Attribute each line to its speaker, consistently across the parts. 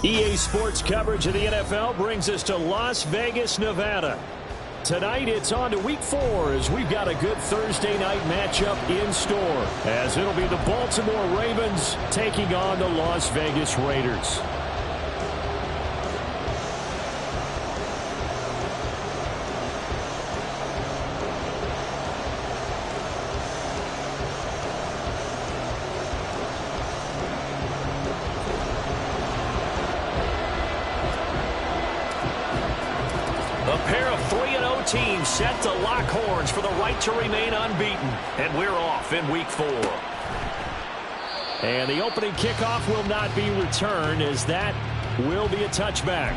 Speaker 1: EA Sports coverage of the NFL brings us to Las Vegas, Nevada. Tonight, it's on to Week 4 as we've got a good Thursday night matchup in store, as it'll be the Baltimore Ravens taking on the Las Vegas Raiders.
Speaker 2: Teams set to lock horns for the right to remain unbeaten. And we're off in Week 4.
Speaker 1: And the opening kickoff will not be returned, as that will be a touchback.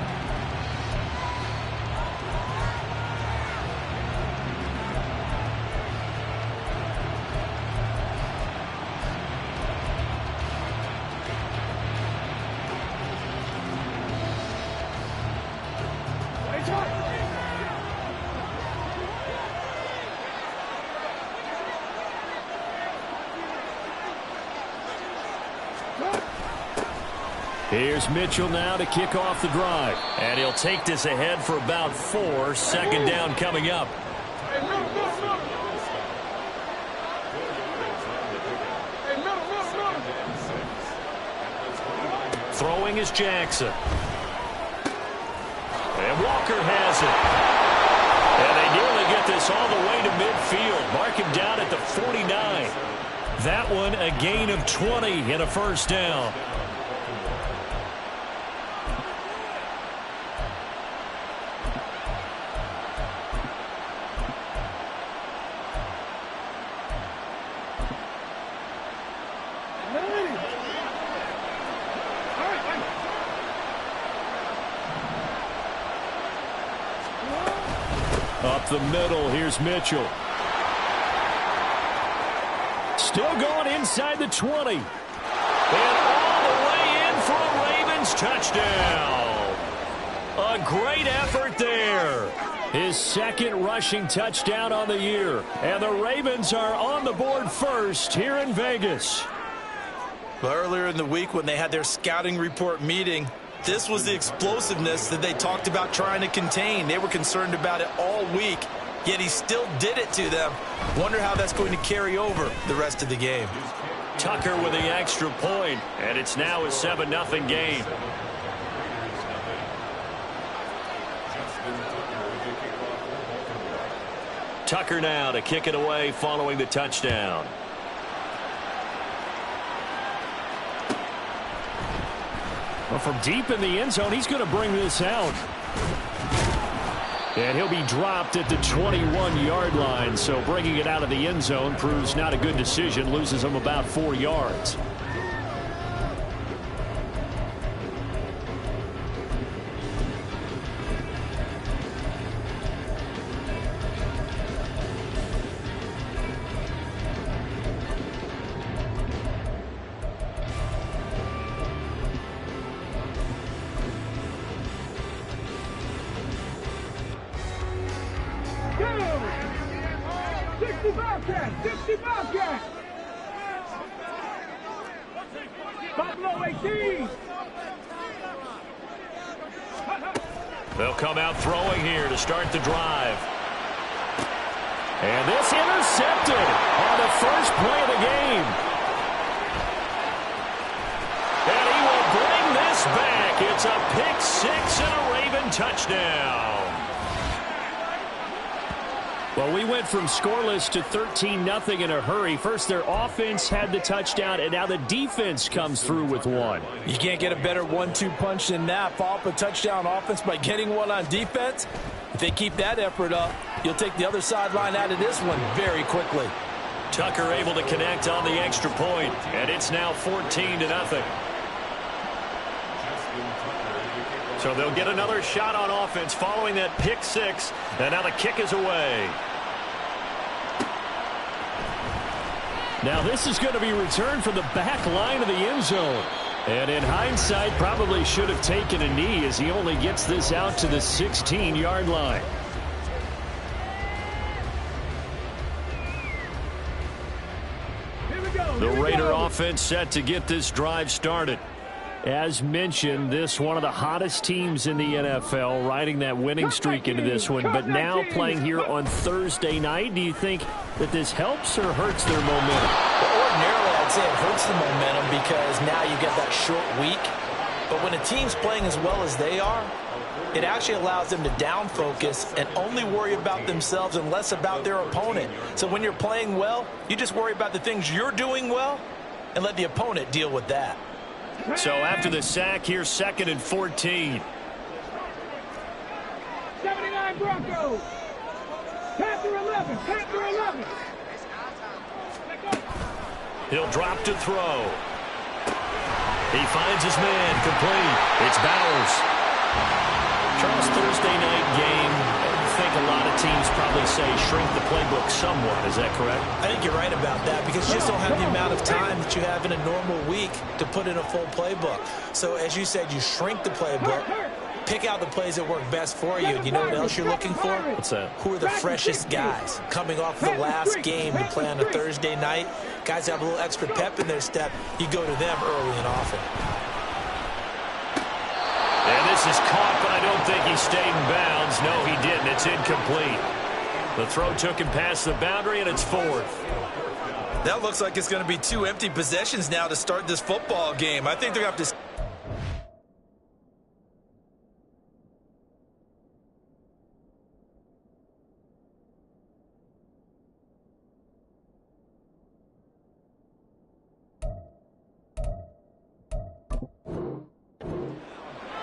Speaker 1: Here's Mitchell now to kick off the drive.
Speaker 2: And he'll take this ahead for about 4. Second down coming up. Throwing is Jackson. And Walker has it. And they nearly get this all the way to midfield. Mark him down at the 49. That one a gain of 20 and a first down.
Speaker 1: Up the middle, here's Mitchell. Still going inside the 20.
Speaker 2: And all the way in for a Ravens touchdown. A great effort there.
Speaker 1: His second rushing touchdown on the year. And the Ravens are on the board first here in Vegas.
Speaker 3: Well, earlier in the week when they had their scouting report meeting, this was the explosiveness that they talked about trying to contain. They were concerned about it all week, yet he still did it to them. Wonder how that's going to carry over the rest of the game.
Speaker 2: Tucker with the extra point, and it's now a 7-0 game. Tucker now to kick it away following the touchdown.
Speaker 1: Well, from deep in the end zone, he's going to bring this out. And he'll be dropped at the 21-yard line, so bringing it out of the end zone proves not a good decision, loses him about 4 yards.
Speaker 2: They'll come out throwing here to start the drive.
Speaker 1: And this intercepted on the first play of the game.
Speaker 2: And he will bring this back. It's a pick six and a Raven touchdown.
Speaker 1: Well, we went from scoreless to 13-0 in a hurry. First, their offense had the touchdown, and now the defense comes through with one.
Speaker 3: You can't get a better 1-2 punch than that. Follow up a touchdown offense by getting one on defense. If they keep that effort up, you'll take the other sideline out of this one very quickly.
Speaker 2: Tucker able to connect on the extra point, and it's now 14-0.
Speaker 1: So they'll get another shot on offense following that pick six. And now the kick is away. Now this is going to be returned from the back line of the end zone. And in hindsight, probably should have taken a knee as he only gets this out to the 16-yard line. The Raider offense set to get this drive started. As mentioned, this one of the hottest teams in the NFL, riding that winning streak into this one, but now playing here on Thursday night. Do you think that this helps or hurts their momentum?
Speaker 3: Well, ordinarily, I'd say it hurts the momentum because now you get that short week. But when a team's playing as well as they are, it actually allows them to down focus and only worry about themselves and less about their opponent. So when you're playing well, you just worry about the things you're doing well and let the opponent deal with that.
Speaker 1: So after the sack, here's 2nd and 14.
Speaker 4: 79 Broncos. Panther 11. Panther 11.
Speaker 1: He'll drop to throw. He finds his man complete. It's Bowers. Charles, Thursday night game. I think a lot of teams probably say shrink the playbook somewhat. Is that correct?
Speaker 3: I think you're right about that because you just don't have the amount of time that you have in a normal week to put in a full playbook. So as you said, you shrink the playbook, pick out the plays that work best for you. And you know what else you're looking for?
Speaker 1: What's that?
Speaker 3: Who are the freshest guys coming off the last game to play on a Thursday night? Guys have a little extra pep in their step. You go to them early and often.
Speaker 1: And this is caught, but I don't think he stayed in bounds. No, he didn't. It's incomplete. The throw took him past the boundary, and it's 4th.
Speaker 3: That looks like it's going to be 2 empty possessions now to start this football game. I think they're going to have to...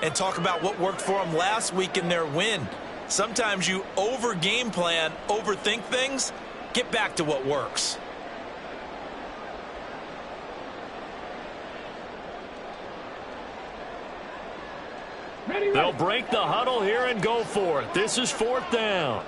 Speaker 3: and talk about what worked for them last week in their win. Sometimes you over-game plan, overthink things. Get back to what works.
Speaker 1: They'll break the huddle here and go for it. This is 4th down.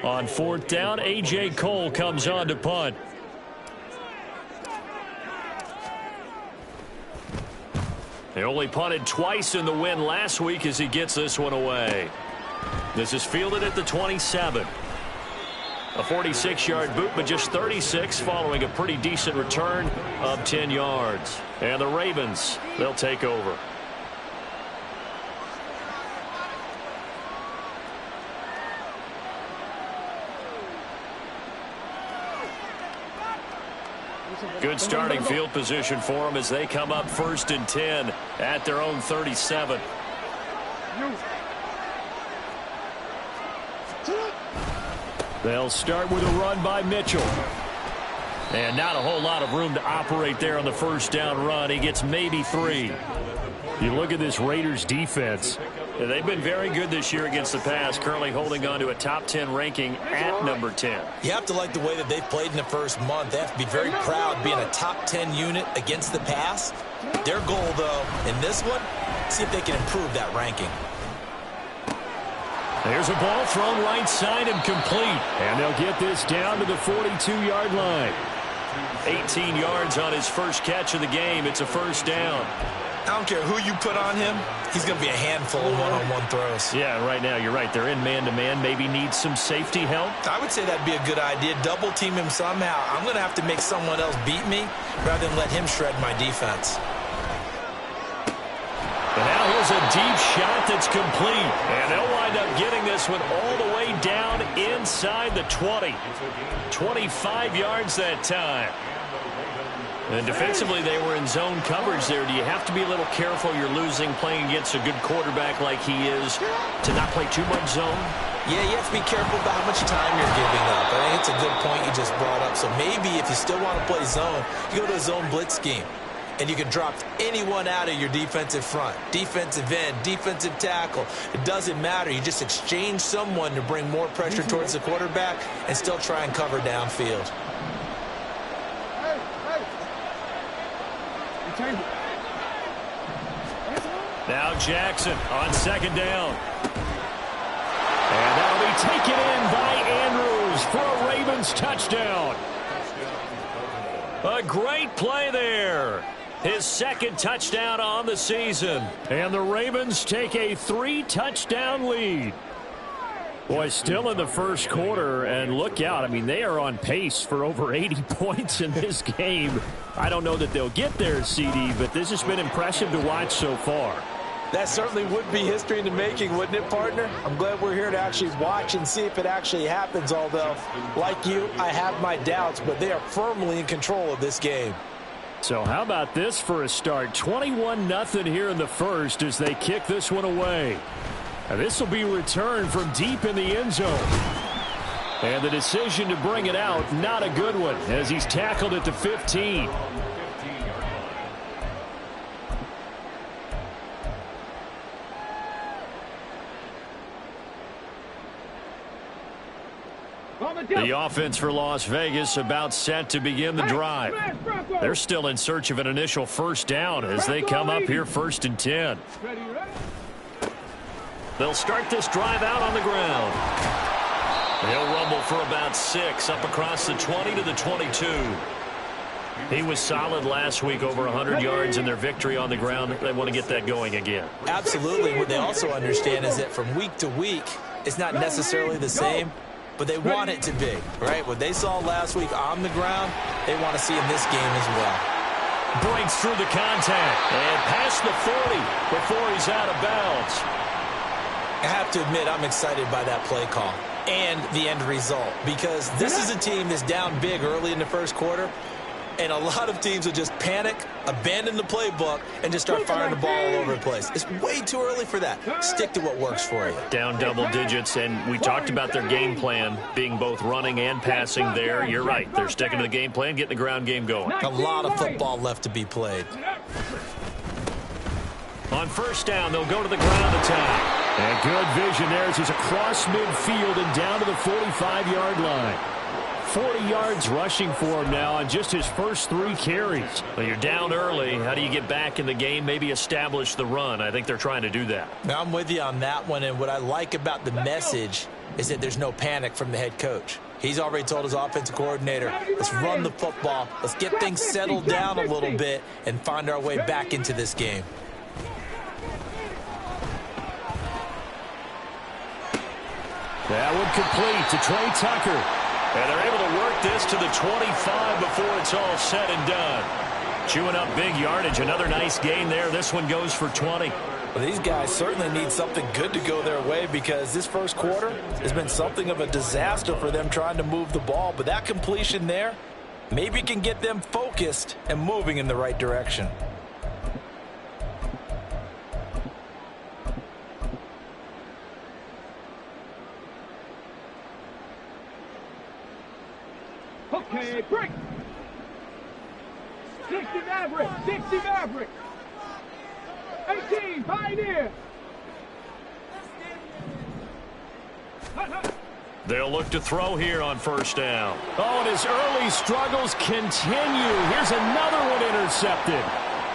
Speaker 1: On 4th down, A.J. Cole comes on to punt. They only punted twice in the win last week as he gets this one away. This is fielded at the 27. A 46-yard boot, but just 36 following a pretty decent return of 10 yards. And the Ravens, they'll take over. Good starting field position for them as they come up 1st and 10 at their own 37. They'll start with a run by Mitchell. And not a whole lot of room to operate there on the 1st down run. He gets maybe 3. You look at this Raiders defense. They've been very good this year against the pass, currently holding on to a top 10 ranking at number 10.
Speaker 3: You have to like the way that they've played in the first month. They have to be very proud being a top 10 unit against the pass. Their goal, though, in this one, see if they can improve that ranking.
Speaker 1: There's a ball thrown right side and complete. And they'll get this down to the 42-yard line. 18 yards on his first catch of the game. It's a 1st down.
Speaker 3: I don't care who you put on him. He's going to be a handful of one-on-one throws.
Speaker 1: Yeah, right now, you're right. They're in man-to-man. Maybe need some safety help.
Speaker 3: I would say that'd be a good idea. Double team him somehow. I'm going to have to make someone else beat me rather than let him shred my defense.
Speaker 1: And now here's
Speaker 2: is a deep shot that's complete. And they'll wind up getting this one all the way down inside the 20. 25 yards that time. And defensively, they were in zone coverage there. Do you have to be a little careful? You're losing playing against a good quarterback like he is to not play too much zone?
Speaker 3: Yeah, you have to be careful about how much time you're giving up. I think it's a good point you just brought up. So maybe if you still want to play zone, you go to a zone blitz scheme. And you can drop anyone out of your defensive front. Defensive end, defensive tackle. It doesn't matter. You just exchange someone to bring more pressure towards the quarterback and still try and cover downfield.
Speaker 2: Now Jackson on second down. And that'll be taken in by Andrews for a Ravens touchdown. A great play there. His second touchdown on the season. And the Ravens take a 3-touchdown lead. Boy, still in the first quarter, and look out. I mean, they are on pace for over 80 points in this game. I don't know that they'll get there, CD, but this has been impressive to watch so far.
Speaker 3: That certainly would be history in the making, wouldn't it, partner? I'm glad we're here to actually watch and see if it actually happens, although, like you, I have my doubts, but they are firmly in control of this game.
Speaker 1: So how about this for a start? 21-0 here in the first as they kick this one away. And this will be returned from deep in the end zone. And the decision to bring it out, not a good one, as he's tackled at the 15. The offense for Las Vegas about set to begin the drive. They're still in search of an initial first down as they come up here 1st and 10. They'll start this drive out on the ground. He'll rumble for about 6 up across the 20 to the 22. He was solid last week, over 100 yards in their victory on the ground. They want to get that going again.
Speaker 3: Absolutely. What they also understand is that from week to week, it's not necessarily the same, but they want it to be, right? What they saw last week on the ground, they want to see in this game as well.
Speaker 2: Breaks through the contact and past the 40 before he's out of bounds.
Speaker 3: I have to admit, I'm excited by that play call and the end result, because this is a team that's down big early in the first quarter, and a lot of teams will just panic, abandon the playbook, and just start firing the ball all over the place. It's way too early for that. Stick to what works for you.
Speaker 2: Down double digits, and we talked about their game plan being both running and passing there. You're right. They're sticking to the game plan, getting the ground game going.
Speaker 3: A lot of football left to be played.
Speaker 1: On first down, they'll go to the ground attack. And good vision there as he's across midfield and down to the 45-yard line. 40 yards rushing for him now on just his first 3 carries.
Speaker 2: Well, you're down early. How do you get back in the game, maybe establish the run? I think they're trying to do that.
Speaker 3: Now, I'm with you on that one, and what I like about the message is that there's no panic from the head coach. He's already told his offensive coordinator, let's run the football, let's get things settled down a little bit and find our way back into this game.
Speaker 1: That one complete to Trey Tucker.
Speaker 2: And they're able to work this to the 25 before it's all said and done.
Speaker 1: Chewing up big yardage. Another nice gain there. This one goes for 20.
Speaker 3: Well, these guys certainly need something good to go their way, because this first quarter has been something of a disaster for them trying to move the ball. But that completion there maybe can get them focused and moving in the right direction.
Speaker 4: Okay, break. 60 Maverick, 60 Maverick. 18, Pioneer.
Speaker 2: They'll look to throw here on first down.
Speaker 1: Oh, and his early struggles continue. Here's another one intercepted.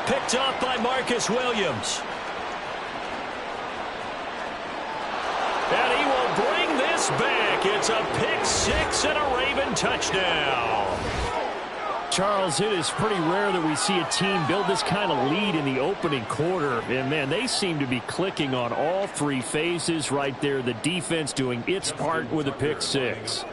Speaker 2: Picked off by Marcus Williams. And he will bring this back. It's a pick 6 and a Raven touchdown.
Speaker 1: Charles, it is pretty rare that we see a team build this kind of lead in the opening quarter. And, man, they seem to be clicking on all 3 phases right there. The defense doing its part with a pick 6.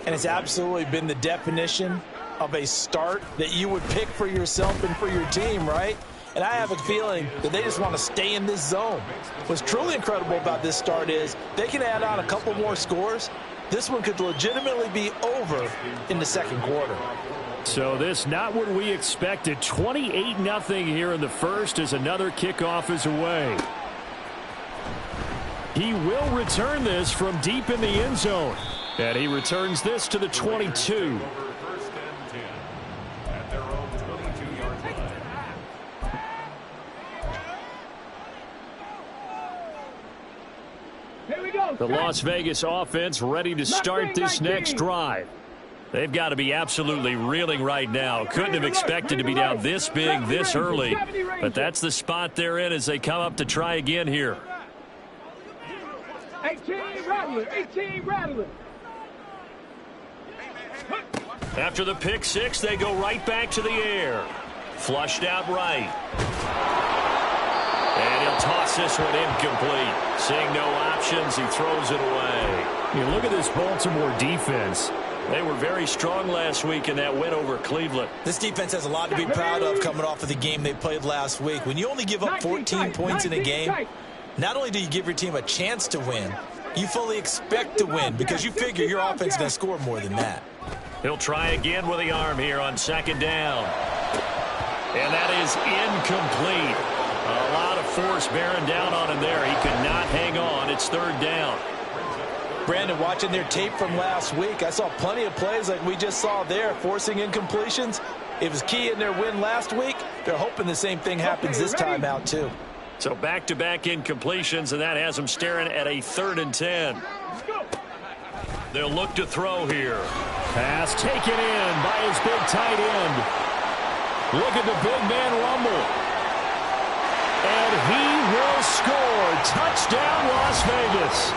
Speaker 3: And it's absolutely been the definition of a start that you would pick for yourself and for your team, right? and I have a feeling that they just want to stay in this zone. What's truly incredible about this start is they can add on a couple more scores. This one could legitimately be over in the second quarter.
Speaker 1: So this not what we expected. 28-0 here in the first as another kickoff is away. He will return this from deep in the end zone. And he returns this to the 22.
Speaker 4: Here we go.
Speaker 1: The Las Vegas offense ready to start this next drive. They've got to be absolutely reeling right now. Couldn't have expected to be down this big this early. But that's the spot they're in as they come up to try again here.
Speaker 4: 18 Rattler. 18 Rattler.
Speaker 1: After the pick six, they go right back to the air. Flushed out right. And he'll toss this one incomplete. Seeing no options, he throws it away. Look at this Baltimore defense. They were very strong last week in that win over Cleveland.
Speaker 3: This defense has a lot to be proud of coming off of the game they played last week. When you only give up 14 points in a game, not only do you give your team a chance to win, you fully expect to win because you figure your offense is going to score more than that.
Speaker 1: He'll try again with the arm here on second down. And that is incomplete. A lot of force bearing down on him there. He could not hang on. It's third down.
Speaker 3: Brandon, watching their tape from last week, I saw plenty of plays like we just saw there, forcing incompletions. It was key in their win last week. They're hoping the same thing happens this time out, too.
Speaker 1: So back-to-back incompletions, and that has them staring at a 3rd and 10. They'll look to throw here. Pass taken in by his big tight end. Look at the big man rumble. And he will score. Touchdown, Las Vegas.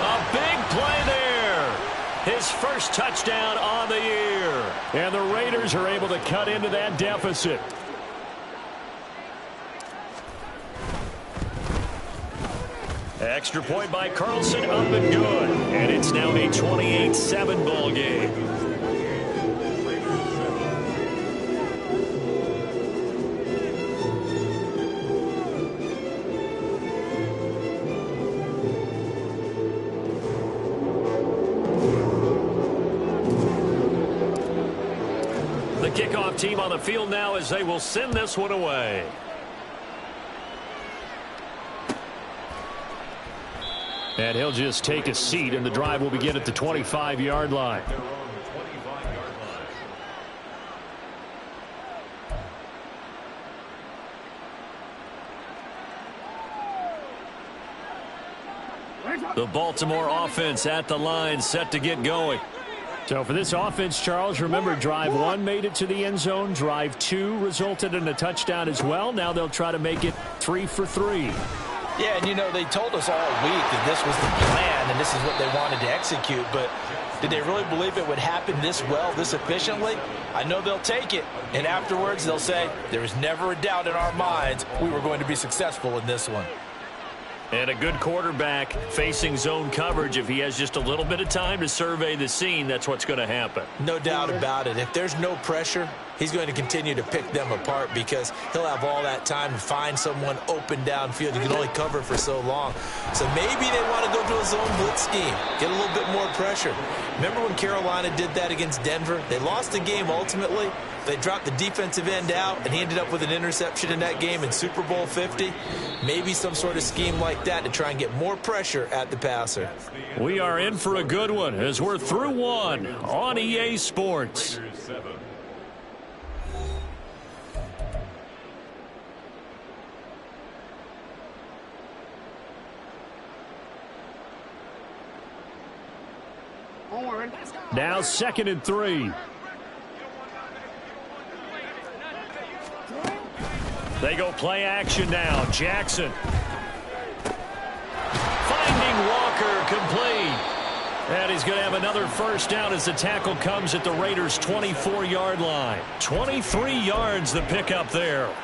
Speaker 1: A big play there. His first touchdown on the year. And the Raiders are able to cut into that deficit. Extra point by Carlson, up and good. And it's now a 28-7 ball game. The kickoff team on the field now as they will send this one away. And he'll just take a seat, and the drive will begin at the 25-yard line. The Baltimore offense at the line, set to get going. So for this offense, Charles, remember, drive 1 made it to the end zone. Drive 2 resulted in a touchdown as well. Now they'll try to make it 3 for 3.
Speaker 3: Yeah, and they told us all week that this was the plan and this is what they wanted to execute, but did they really believe it would happen this well, this efficiently? I know they'll take it, and afterwards they'll say, there was never a doubt in our minds we were going to be successful in this one.
Speaker 1: And a good quarterback facing zone coverage. If he has just a little bit of time to survey the scene, that's what's going to happen.
Speaker 3: No doubt about it. If there's no pressure, he's going to continue to pick them apart because he'll have all that time to find someone open downfield. You can only cover for so long. So maybe they want to go to a zone blitz scheme, get a little bit more pressure. Remember when Carolina did that against Denver? They lost the game ultimately. They dropped the defensive end out, and he ended up with an interception in that game in Super Bowl 50. Maybe some sort of scheme like that to try and get more pressure at the passer.
Speaker 1: We are in for a good one as we're through one on EA Sports. Now 2nd and 3. They go play action now. Jackson. Finding Walker complete. And he's going to have another first down as the tackle comes at the Raiders' 24-yard line. 23 yards the pickup there.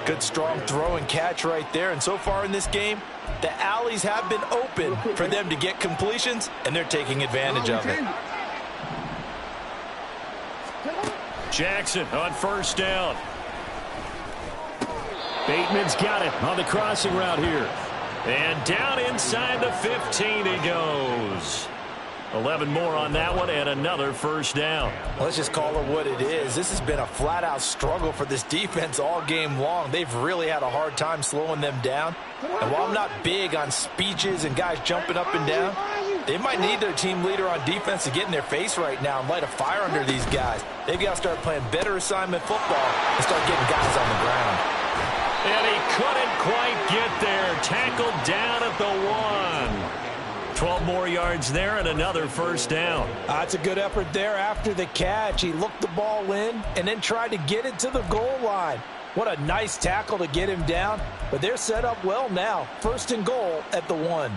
Speaker 3: Good strong throw and catch right there. And so far in this game, the alleys have been open for them to get completions, and they're taking advantage of it.
Speaker 1: Jackson on first down. Bateman's got it on the crossing route here. And down inside the 15 he goes. 11 more on that one and another first down.
Speaker 3: Let's just call it what it is. This has been a flat-out struggle for this defense all game long. They've really had a hard time slowing them down. And while I'm not big on speeches and guys jumping up and down, they might need their team leader on defense to get in their face right now and light a fire under these guys. They've got to start playing better assignment football and start getting guys on the ground.
Speaker 1: And he couldn't quite get there. Tackled down at the 1. 12 more yards there and another first down.
Speaker 3: That's a good effort there after the catch. He looked the ball in and then tried to get it to the goal line. What a nice tackle to get him down. But they're set up well now. First and goal at the 1.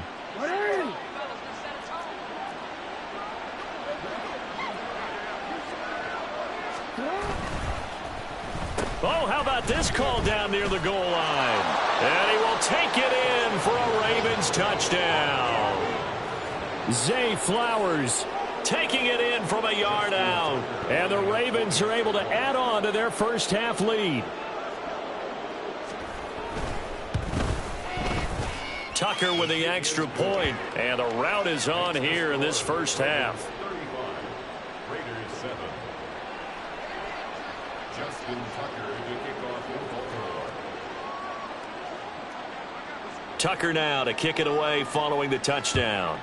Speaker 1: Oh, how about this call down near the goal line? And he will take it in for a Ravens touchdown. Zay Flowers taking it in from a yard out. And the Ravens are able to add on to their first half lead. Tucker with the extra point. And the route is on here in this first half.
Speaker 5: Raiders 7. Justin Tucker to kick off in Baltimore.
Speaker 1: Tucker now to kick it away following the touchdown.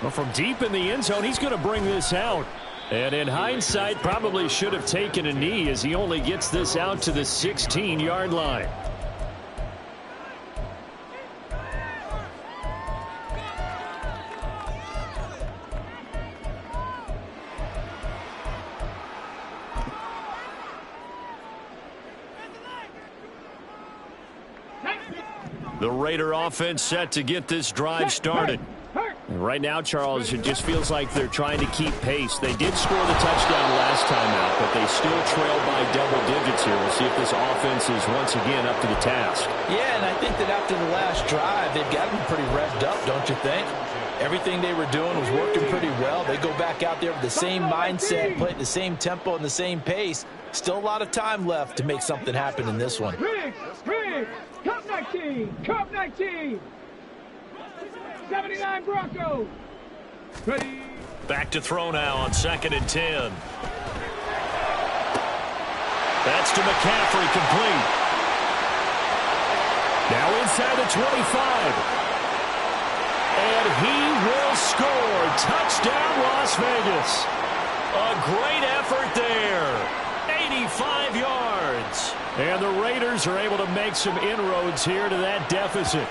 Speaker 1: Well, from deep in the end zone, he's going to bring this out. And in hindsight, probably should have taken a knee as he only gets this out to the 16-yard line. The Raider offense set to get this drive started. And right now, Charles, it just feels like they're trying to keep pace. They did score the touchdown last time out, but they still trail by double digits here. We'll see if this offense is once again up to the task.
Speaker 3: Yeah, and I think that after the last drive, they've got them pretty revved up, don't you think? Everything they were doing was working pretty well. They go back out there with the same mindset, play at the same tempo and the same pace. Still a lot of time left to make something happen in this one.
Speaker 4: Riggs, Cup 19, 79 Broncos. Ready.
Speaker 1: Back to throw now on 2nd and 10. That's to McCaffrey, complete. Now inside the 25. And he will score. Touchdown, Las Vegas. A great effort there. 85 yards. And the Raiders are able to make some inroads here to that deficit.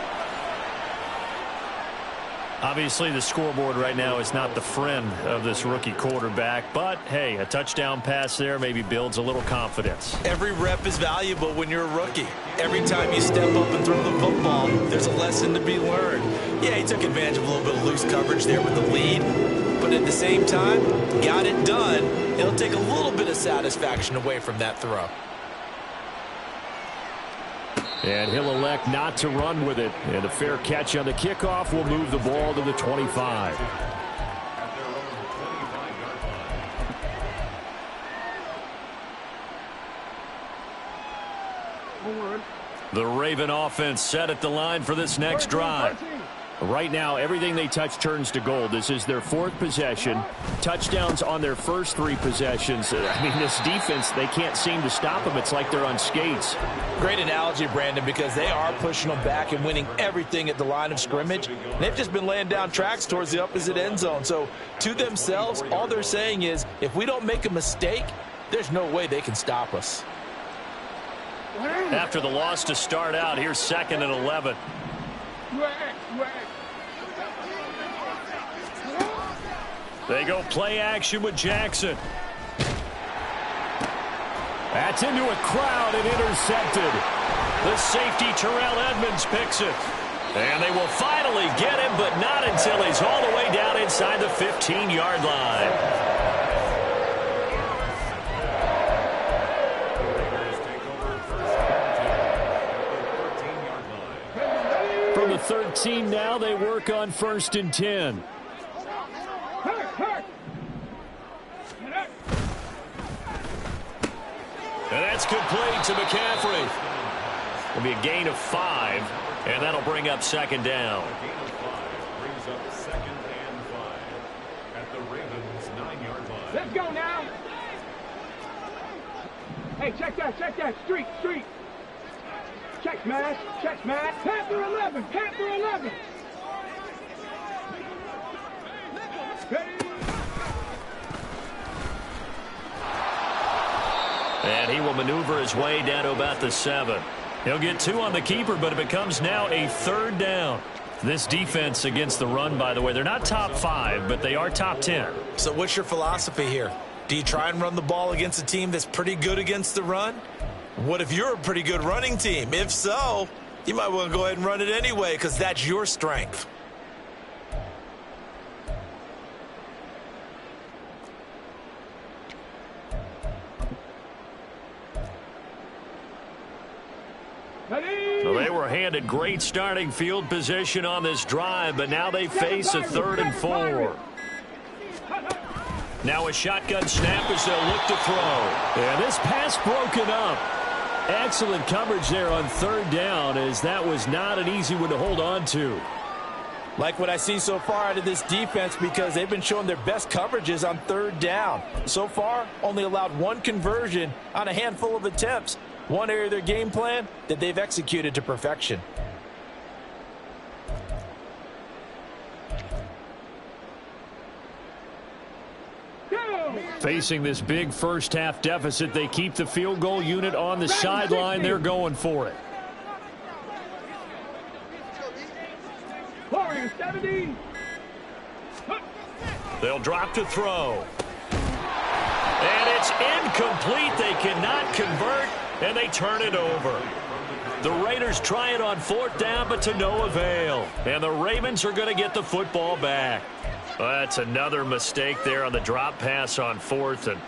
Speaker 1: Obviously, the scoreboard right now is not the friend of this rookie quarterback. But, hey, a touchdown pass there maybe builds a little confidence.
Speaker 3: Every rep is valuable when you're a rookie. Every time you step up and throw the football, there's a lesson to be learned. Yeah, he took advantage of a little bit of loose coverage there with the lead. But at the same time, got it done. It'll take a little bit of satisfaction away from that throw.
Speaker 1: And he'll elect not to run with it. And a fair catch on the kickoff will move the ball to the 25. The Raven offense set at the line for this next drive. Right now, everything they touch turns to gold. This is their 4th possession. Touchdowns on their first 3 possessions. I mean, this defense, they can't seem to stop them. It's like they're on skates.
Speaker 3: Great analogy, Brandon, because they are pushing them back and winning everything at the line of scrimmage. They've just been laying down tracks towards the opposite end zone. So, to themselves, all they're saying is, if we don't make a mistake, there's no way they can stop us.
Speaker 1: After the loss to start out, here's 2nd and 11. They go play action with Jackson. That's into a crowd and intercepted. The safety, Terrell Edmonds, picks it. And they will finally get him, but not until he's all the way down inside the 15-yard line. From the 13 now, they work on 1st and 10.
Speaker 2: And that's complete to McCaffrey. It'll be a gain of 5, and that'll bring up second down.
Speaker 5: A gain of 5 brings up 2nd and 5 at the Ravens' 9-yard line.
Speaker 4: Let's go now. Hey, check that. Street. Check smash. Panther 11. Ready.
Speaker 2: And he will maneuver his way down to about the 7. He'll get 2 on the keeper, but it becomes now a 3rd down. This defense against the run, by the way, they're not top 5, but they are top 10.
Speaker 3: So what's your philosophy here? Do you try and run the ball against a team that's pretty good against the run? What if you're a pretty good running team? If so, you might want to go ahead and run it anyway because that's your strength.
Speaker 2: Well, they were handed great starting field position on this drive, but now they face a 3rd and 4. Now a shotgun snap as they'll look to throw.
Speaker 1: And this pass broken up. Excellent coverage there on 3rd down, as that was not an easy one to hold on to.
Speaker 3: Like what I see so far out of this defense, because they've been showing their best coverages on 3rd down. So far, only allowed 1 conversion on a handful of attempts. One area of their game plan that they've executed to perfection.
Speaker 1: Facing this big first-half deficit, they keep the field goal unit on the sideline. They're going for it.
Speaker 4: Warriors 70.
Speaker 2: They'll drop to throw. And it's incomplete. They cannot convert, and they turn it over. The Raiders try it on 4th down, but to no avail. And the Ravens are going to get the football back. That's another mistake there on the drop pass on 4th, and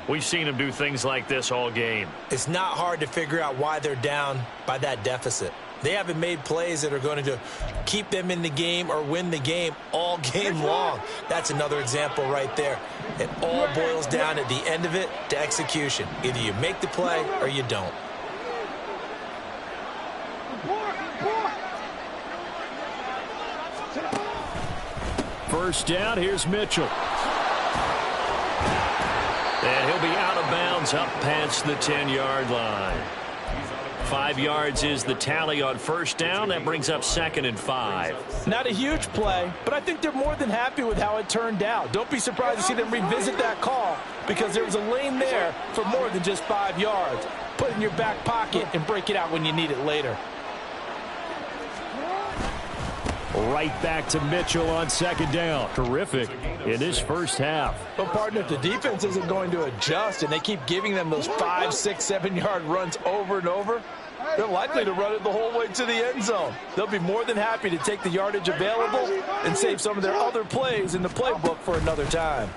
Speaker 2: we've seen them do things like this all game.
Speaker 3: It's not hard to figure out why they're down by that deficit. They haven't made plays that are going to keep them in the game or win the game all game long. That's another example right there. It all boils down at the end of it to execution. Either you make the play or you don't.
Speaker 1: First down, here's Mitchell.
Speaker 2: And he'll be out of bounds up past the 10-yard line. 5 yards is the tally on first down. That brings up 2nd and 5.
Speaker 3: Not a huge play, but I think they're more than happy with how it turned out. Don't be surprised to see them revisit that call because there was a lane there for more than just 5 yards. Put it in your back pocket and break it out when you need it later.
Speaker 1: Right back to Mitchell on 2nd down. Terrific in this first half.
Speaker 3: But, partner, if the defense isn't going to adjust and they keep giving them those 5, 6, 7-yard runs over and over, they're likely to run it the whole way to the end zone. They'll be more than happy to take the yardage available and save some of their other plays in the playbook for another time.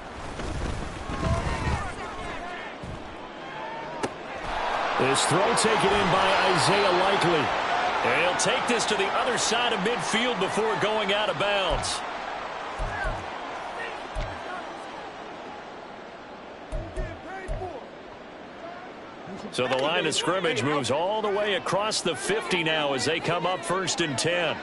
Speaker 1: This throw taken in by Isaiah Likely.
Speaker 2: And he'll take this to the other side of midfield before going out of bounds. So the line of scrimmage moves all the way across the 50 now as they come up 1st and 10.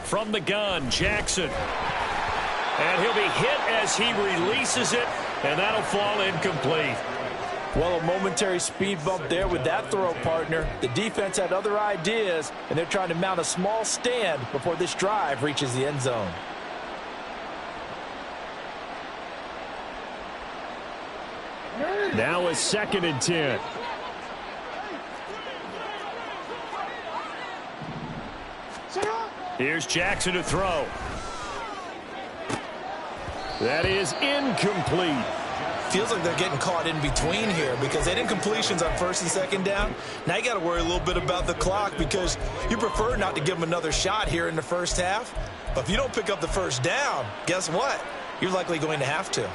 Speaker 2: From the gun, Jackson. And he'll be hit as he releases it, and that'll fall incomplete.
Speaker 3: Well, a momentary speed bump there with that throw, partner. The defense had other ideas, and they're trying to mount a small stand before this drive reaches the end zone.
Speaker 1: Now a 2nd and 10.
Speaker 2: Here's Jackson to throw.
Speaker 1: That is incomplete.
Speaker 3: Feels like they're getting caught in between here because they didn't incompletions on 1st and 2nd down. Now you got to worry a little bit about the clock because you prefer not to give them another shot here in the first half. But if you don't pick up the first down, guess what? You're likely going to have to.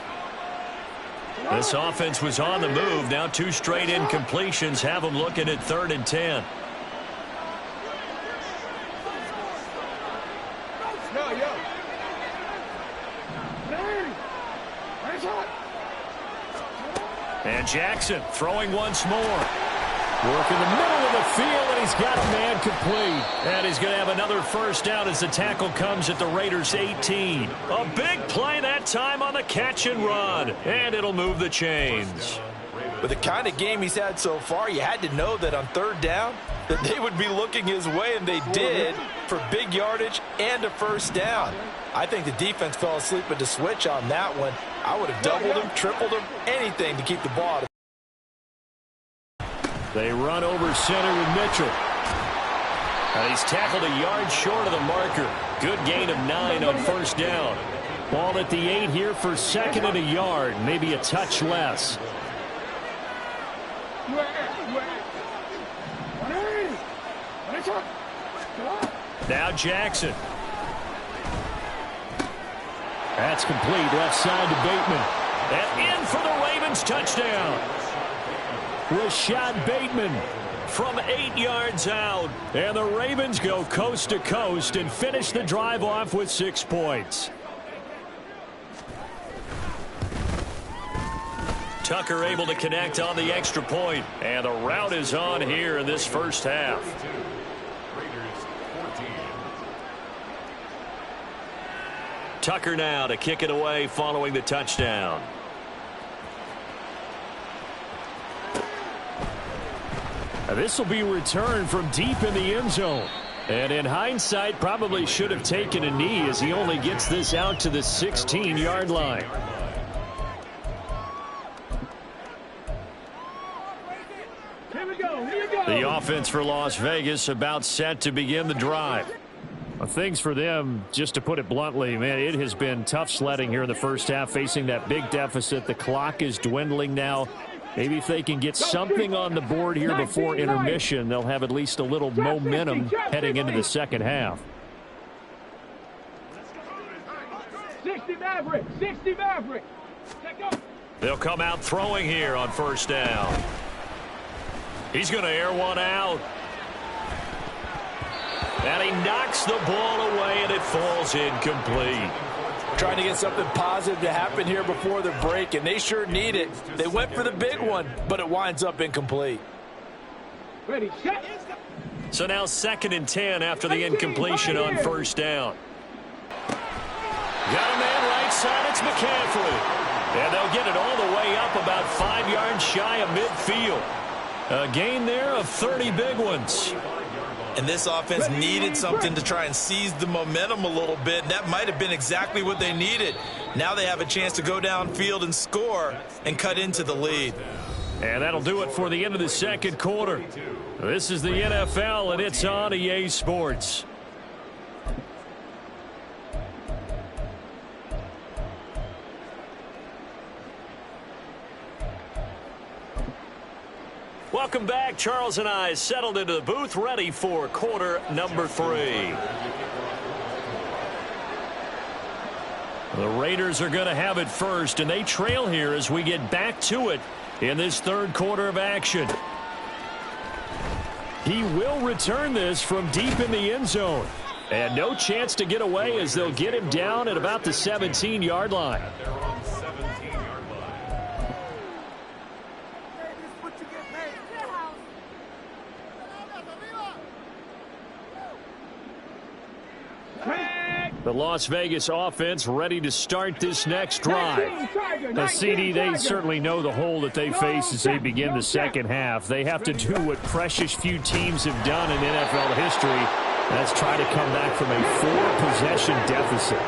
Speaker 2: This offense was on the move. Now 2 straight incompletions have them looking at 3rd and 10. And Jackson throwing once more. Work in the middle of the field, and he's got a man complete. And he's going to have another first down as the tackle comes at the Raiders' 18. A big play that time on the catch and run. And it'll move the chains.
Speaker 3: With the kind of game he's had so far, you had to know that on third down that they would be looking his way, and they did, for big yardage and a first down. I think the defense fell asleep at the switch on that one. I would have doubled him, tripled him, anything to keep the ball.
Speaker 2: They run over center with Mitchell. And he's tackled a yard short of the marker. Good gain of 9 on first down. Ball at the 8 here for second and a yard, maybe a touch less. Now Jackson. That's complete, left side to Bateman. And in for the Ravens touchdown. Rashad Bateman from 8 yards out. And the Ravens go coast to coast and finish the drive off with 6 points. Tucker able to connect on the extra point. And the route is on here in this first half. Tucker now to kick it away following the touchdown. This will be returned from deep in the end zone. And in hindsight, probably should have taken a knee as he only gets this out to the 16-yard line.
Speaker 4: Here we go. Here we go.
Speaker 2: The offense for Las Vegas about set to begin the drive. Well, things for them, just to put it bluntly, man, it has been tough sledding here in the first half, facing that big deficit. The clock is dwindling now. Maybe if they can get something on the board here before intermission, they'll have at least a little momentum heading into the second half.
Speaker 4: 60 Maverick. 60 Maverick.
Speaker 2: They'll come out throwing here on first down. He's going to air one out. And he knocks the ball away, and it falls incomplete.
Speaker 3: Trying to get something positive to happen here before the break, and they sure need it. They went for the big one, but it winds up incomplete.
Speaker 4: Ready, set.
Speaker 2: So now 2nd and 10 after the incompletion on first down. Got a man right side, it's McCaffrey. And they'll get it all the way up about 5 yards shy of midfield. A gain there of 30 big ones.
Speaker 3: And this offense needed something to try and seize the momentum a little bit. And that might have been exactly what they needed. Now they have a chance to go downfield and score and cut into the lead.
Speaker 2: And that'll do it for the end of the second quarter. This is the NFL, and it's on EA Sports. Welcome back. Charles and I settled into the booth, ready for quarter number 3. The Raiders are going to have it first, and they trail here as we get back to it in this third quarter of action. He will return this from deep in the end zone. And no chance to get away as they'll get him down at about the 17-yard line. The Las Vegas offense ready to start this next drive. Now, CD, they certainly know the hole that they face as they begin the second half. They have to do what precious few teams have done in NFL history. That's try to come back from a 4-possession deficit.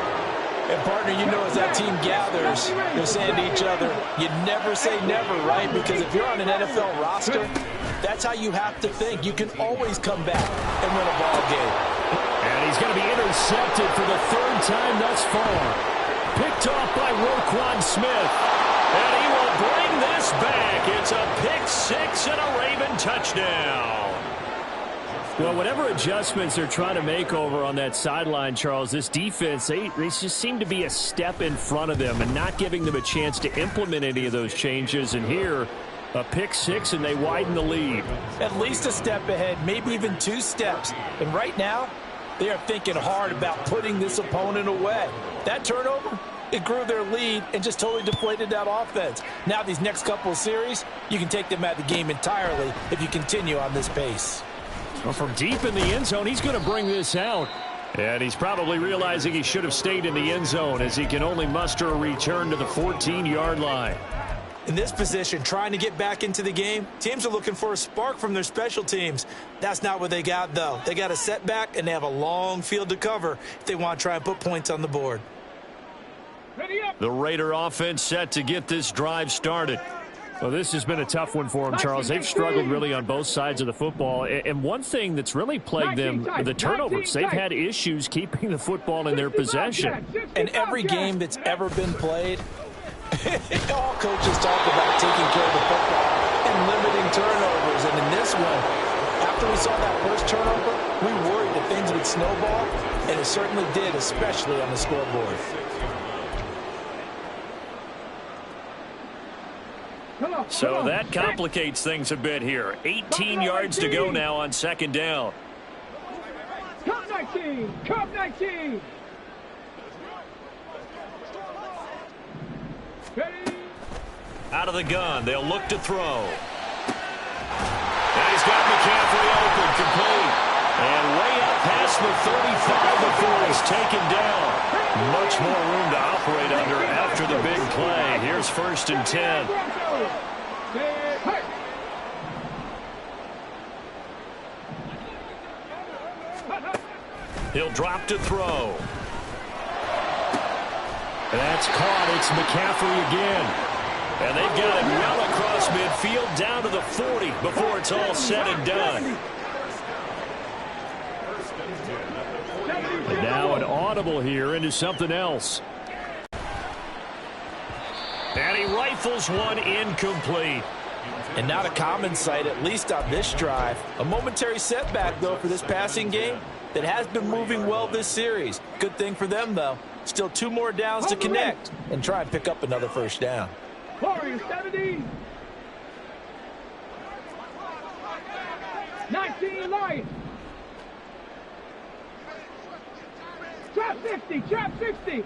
Speaker 3: And, partner, you know, as that team gathers, they're saying to each other, you never say never, right? Because if you're on an NFL roster, that's how you have to think. You can always come back and win a ball game.
Speaker 2: And he's going to be intercepted for the 3rd time thus far. Picked off by Roquan Smith. And he will bring this back. It's a pick 6 and a Raven touchdown. Well, whatever adjustments they're trying to make over on that sideline, Charles, this defense, they just seem to be a step in front of them and not giving them a chance to implement any of those changes. And here, a pick 6, and they widen the lead.
Speaker 3: At least a step ahead, maybe even 2 steps. And right now, they are thinking hard about putting this opponent away. That turnover, It grew their lead and just totally deflated that offense. Now these next couple of series, you can take them out of the game entirely if you continue on this pace.
Speaker 1: Well, from deep in the end zone, he's going to bring this out. And he's probably realizing he should have stayed in the end zone as he can only muster a return to the 14-yard line.
Speaker 3: In this position, trying to get back into the game, teams are looking for a spark from their special teams. That's not what they got, though. They got a setback, and they have a long field to cover if they want to try and put points on the board.
Speaker 1: The Raider offense set to get this drive started. Well, this has been a tough one for them, Charles. They've struggled really on both sides of the football. And one thing that's really plagued them, the turnovers. They've had issues keeping the football in their possession.
Speaker 3: And every game that's ever been played, all coaches talk about taking care of the football and limiting turnovers. And in this one, after we saw that first turnover, we worried that things would snowball, and it certainly did, especially on the scoreboard.
Speaker 1: So that complicates things a bit here. 18 yards to go now on second down.
Speaker 4: Come 19! Come 19!
Speaker 1: Out of the gun, they'll look to throw. And he's got McCaffrey open, complete. And way up past the 35 before he's taken down. Much more room to operate under after the big play. Here's 1st and 10. He'll drop to throw. That's caught. It's McCaffrey again. And they've got it well across midfield down to the 40 before it's all said and done. And now an audible here into something else. And he rifles one incomplete.
Speaker 3: And not a common sight, at least on this drive. A momentary setback, though, for this passing game that has been moving well this series. Good thing for them, though. Still 2 more downs to connect and try and pick up another first down.
Speaker 4: Warriors 70. 19 Lions. Trap 50. Trap 60.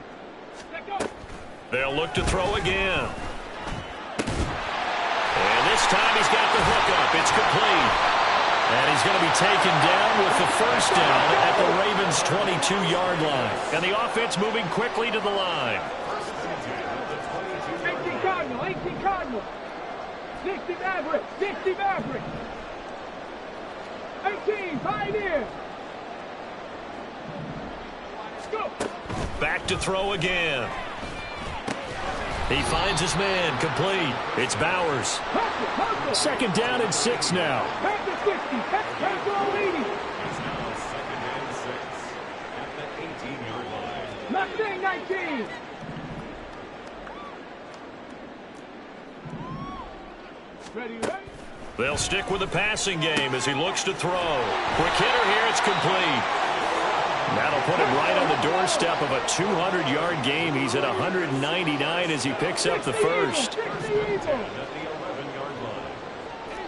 Speaker 4: Let go.
Speaker 1: They'll look to throw again. And this time he's got the hook up. It's complete. And he's going to be taken down with the first down at the Ravens' 22-yard line. And the offense moving quickly to the line.
Speaker 4: 18 Cardinal. 18 Cardinal. 60 Maverick. 60 Maverick. 18 Pioneer. Go.
Speaker 1: Back to throw again. He finds his man, complete. It's Bowers. Second down and 6 now.
Speaker 4: Back to 60. Back to 80.
Speaker 5: It's now 2nd and 6 at the 18-yard line.
Speaker 4: Mustang 19. Ready, ready.
Speaker 1: They'll stick with the passing game as he looks to throw. Quick hitter here, it's complete. That'll put him right on the doorstep of a 200-yard game. He's at 199 as he picks up the first.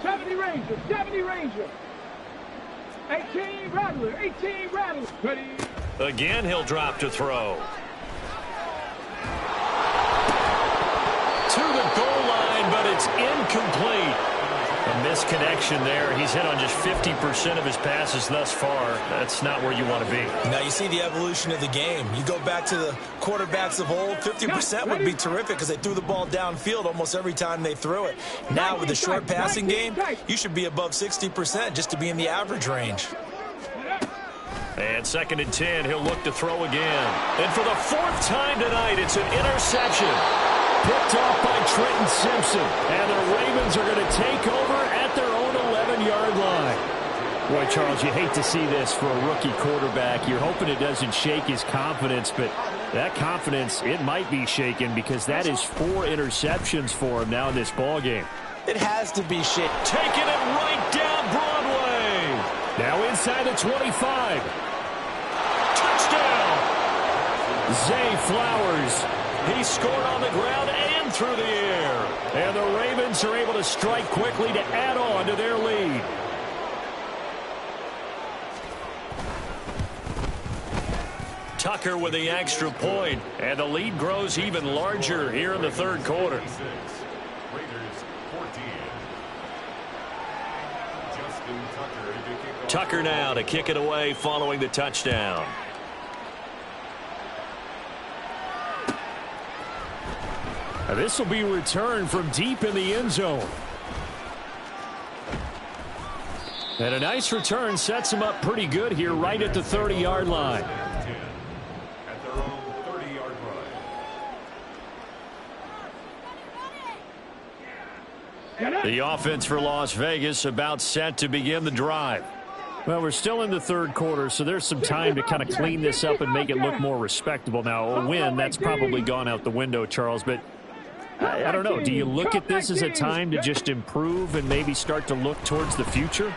Speaker 4: 70 Ranger, 70 Ranger. 18 Rattler, 18 Rattler. Ready.
Speaker 1: Again, he'll drop to throw. To the goal line, but it's incomplete. A misconnection there. He's hit on just 50% of his passes thus far. That's not where you want to be.
Speaker 3: Now you see the evolution of the game. You go back to the quarterbacks of old, 50% would be terrific because they threw the ball downfield almost every time they threw it. Now with the short passing game, you should be above 60% just to be in the average range.
Speaker 1: And 2nd and 10, he'll look to throw again. And for the 4th time tonight, it's an interception. Picked off by Trenton Simpson. And the Ravens are going to take over at their own 11-yard line. Boy, Charles, you hate to see this for a rookie quarterback. You're hoping it doesn't shake his confidence, but that confidence, it might be shaken because that is 4 interceptions for him now in this ballgame.
Speaker 3: It has to be shaken.
Speaker 1: Taking it right down Broadway. Now inside the 25. Touchdown. Zay Flowers. He scored on the ground and through the air. And the Ravens are able to strike quickly to add on to their lead.
Speaker 2: Tucker with the extra point, and the lead grows even larger here in the third quarter.
Speaker 5: Raiders 14. Justin Tucker to kick off.
Speaker 2: Tucker now to kick it away following the touchdown.
Speaker 1: This will be returned from deep in the end zone. And a nice return sets him up pretty good here right at the 30-yard line.
Speaker 5: 10 at their own 30-yard line.
Speaker 2: The offense for Las Vegas about set to begin the drive.
Speaker 1: Well, we're still in the third quarter, so there's some time to kind of clean this up and make it look more respectable. Now, a win, that's probably gone out the window, Charles, but I don't know. Do you look at this as a time to just improve and maybe start to look towards the future?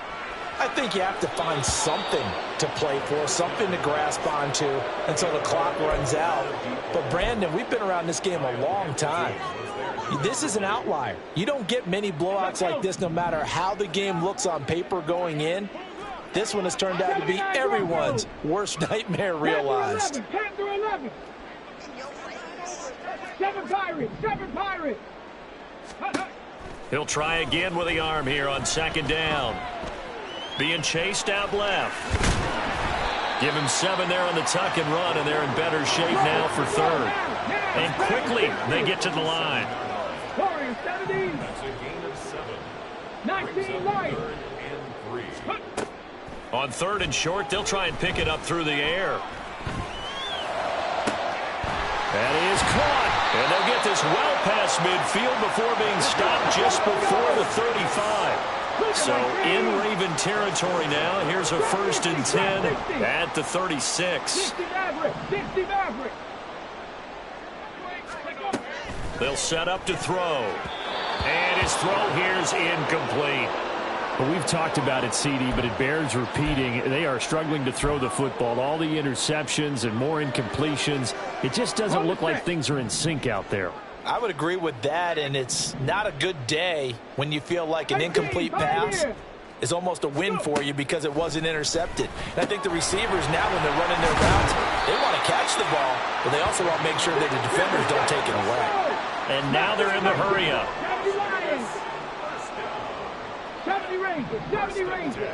Speaker 3: I think you have to find something to play for, something to grasp onto until the clock runs out. But, Brandon, we've been around this game a long time. This is an outlier. You don't get many blowouts like this no matter how the game looks on paper going in. This one has turned out to be everyone's worst nightmare realized.
Speaker 4: 10 through 11. 7 Pirates. 7 Pirates.
Speaker 2: He'll try again with the arm here on second down. Being chased out left. Give him 7 there on the tuck and run, and they're in better shape now for third. And quickly they get to the line.
Speaker 4: Warriors 17.
Speaker 5: That's a gain of 7.
Speaker 4: 19 light.
Speaker 5: Third and 3.
Speaker 2: On third and short, they'll try and pick it up through the air. That is caught. And they'll get this well past midfield before being stopped just before the 35. So in Raven territory now. Here's a 1st and 10 at the 36.
Speaker 4: 60 Maverick. 60 Maverick.
Speaker 2: They'll set up to throw. And his throw here is incomplete.
Speaker 1: Well, we've talked about it, CD, but it bears repeating. They are struggling to throw the football. All the interceptions and more incompletions. It just doesn't look like things are in sync out there.
Speaker 3: I would agree with that, and it's not a good day when you feel like an incomplete pass is almost a win for you because it wasn't intercepted. And I think the receivers now, when they're running their routes, they want to catch the ball, but they also want to make sure that the defenders don't take it away.
Speaker 2: And now they're in the hurry up.
Speaker 4: 70 Lions. 70 Rangers. 70 Rangers.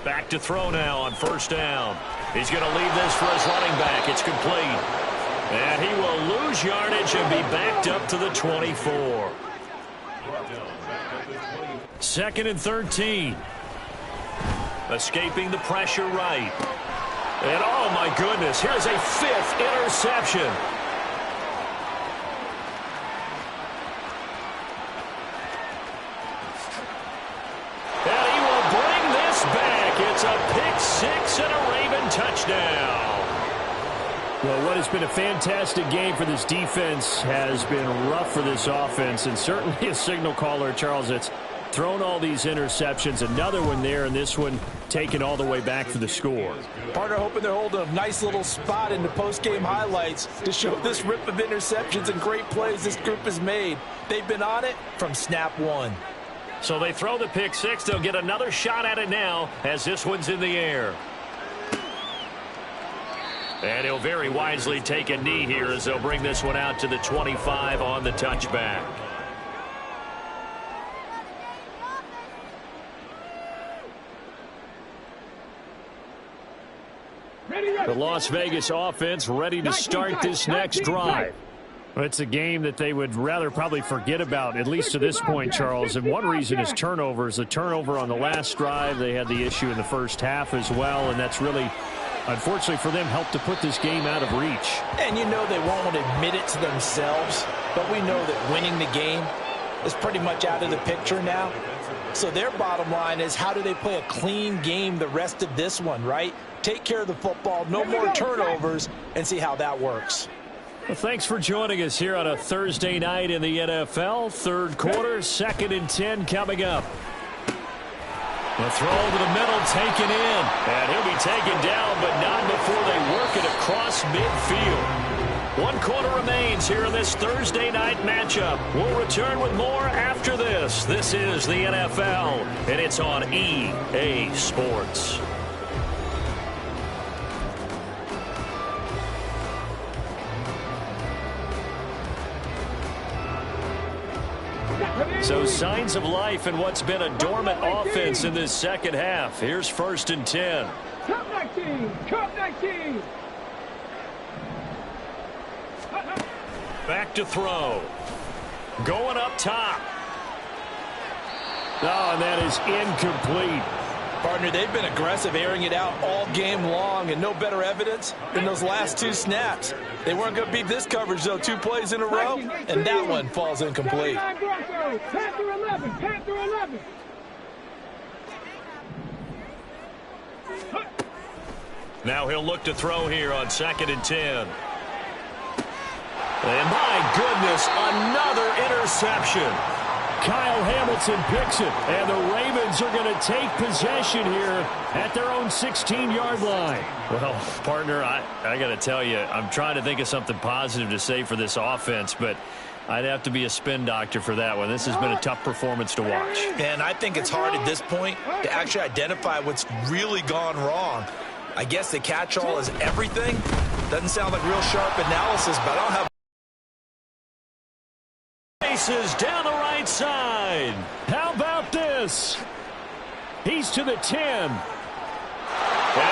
Speaker 2: Back to throw now on first down. He's going to leave this for his running back. It's complete. And he will lose yardage and be backed up to the 24. 2nd and 13. Escaping the pressure right. And oh my goodness, here's a 5th interception. And he will bring this back. It's a pick 6 and a Raven touchdown.
Speaker 1: Well, what has been a fantastic game for this defense has been rough for this offense, and certainly a signal caller, Charles, that's thrown all these interceptions. Another one there, and this one taken all the way back for the score.
Speaker 3: Partner hoping they're holding a nice little spot in the post-game highlights to show this rip of interceptions and great plays this group has made. They've been on it from snap one.
Speaker 2: So they throw the pick 6. They'll get another shot at it now as this one's in the air. And he'll very wisely take a knee here as they'll bring this one out to the 25 on the touchback.
Speaker 1: The Las Vegas offense ready to start this next drive. It's a game that they would rather probably forget about, at least to this point, Charles. And one reason is turnovers. The turnover on the last drive, they had the issue in the first half as well, and that's really, unfortunately for them, helped to put this game out of reach.
Speaker 3: And you know they won't admit it to themselves, but we know that winning the game is pretty much out of the picture now. So their bottom line is, how do they play a clean game the rest of this one, right? Take care of the football, no more turnovers, and see how that works.
Speaker 1: Well, thanks for joining us here on a Thursday night in the NFL. Third quarter, 2nd and 10 coming up. The throw to the middle, taken in. And he'll be taken down, but not before they work it across midfield. 1 quarter remains here in this Thursday night matchup. We'll return with more after this. This is the NFL, and it's on EA Sports. So signs of life in what's been a dormant offense in this second half. Here's 1st and 10.
Speaker 4: Come 19. Come 19.
Speaker 1: Back to throw. Going up top. Oh, and that is incomplete.
Speaker 3: Partner, they've been aggressive, airing it out all game long, and no better evidence than those last 2 snaps. They weren't going to beat this coverage, though, 2 plays in a row, and that one falls incomplete.
Speaker 4: Panther 11. Panther 11.
Speaker 1: Now he'll look to throw here on 2nd and 10. And my goodness, another interception. Kyle Hamilton picks it, and the Ravens are going to take possession here at their own 16-yard line. Well, partner, I got to tell you, I'm trying to think of something positive to say for this offense, but I'd have to be a spin doctor for that one. This has been a tough performance to watch.
Speaker 3: And I think it's hard at this point to actually identify what's really gone wrong. I guess the catch-all is everything. Doesn't sound like real sharp analysis, but I don't have
Speaker 1: Races down the right side. How about this? He's to the 10. And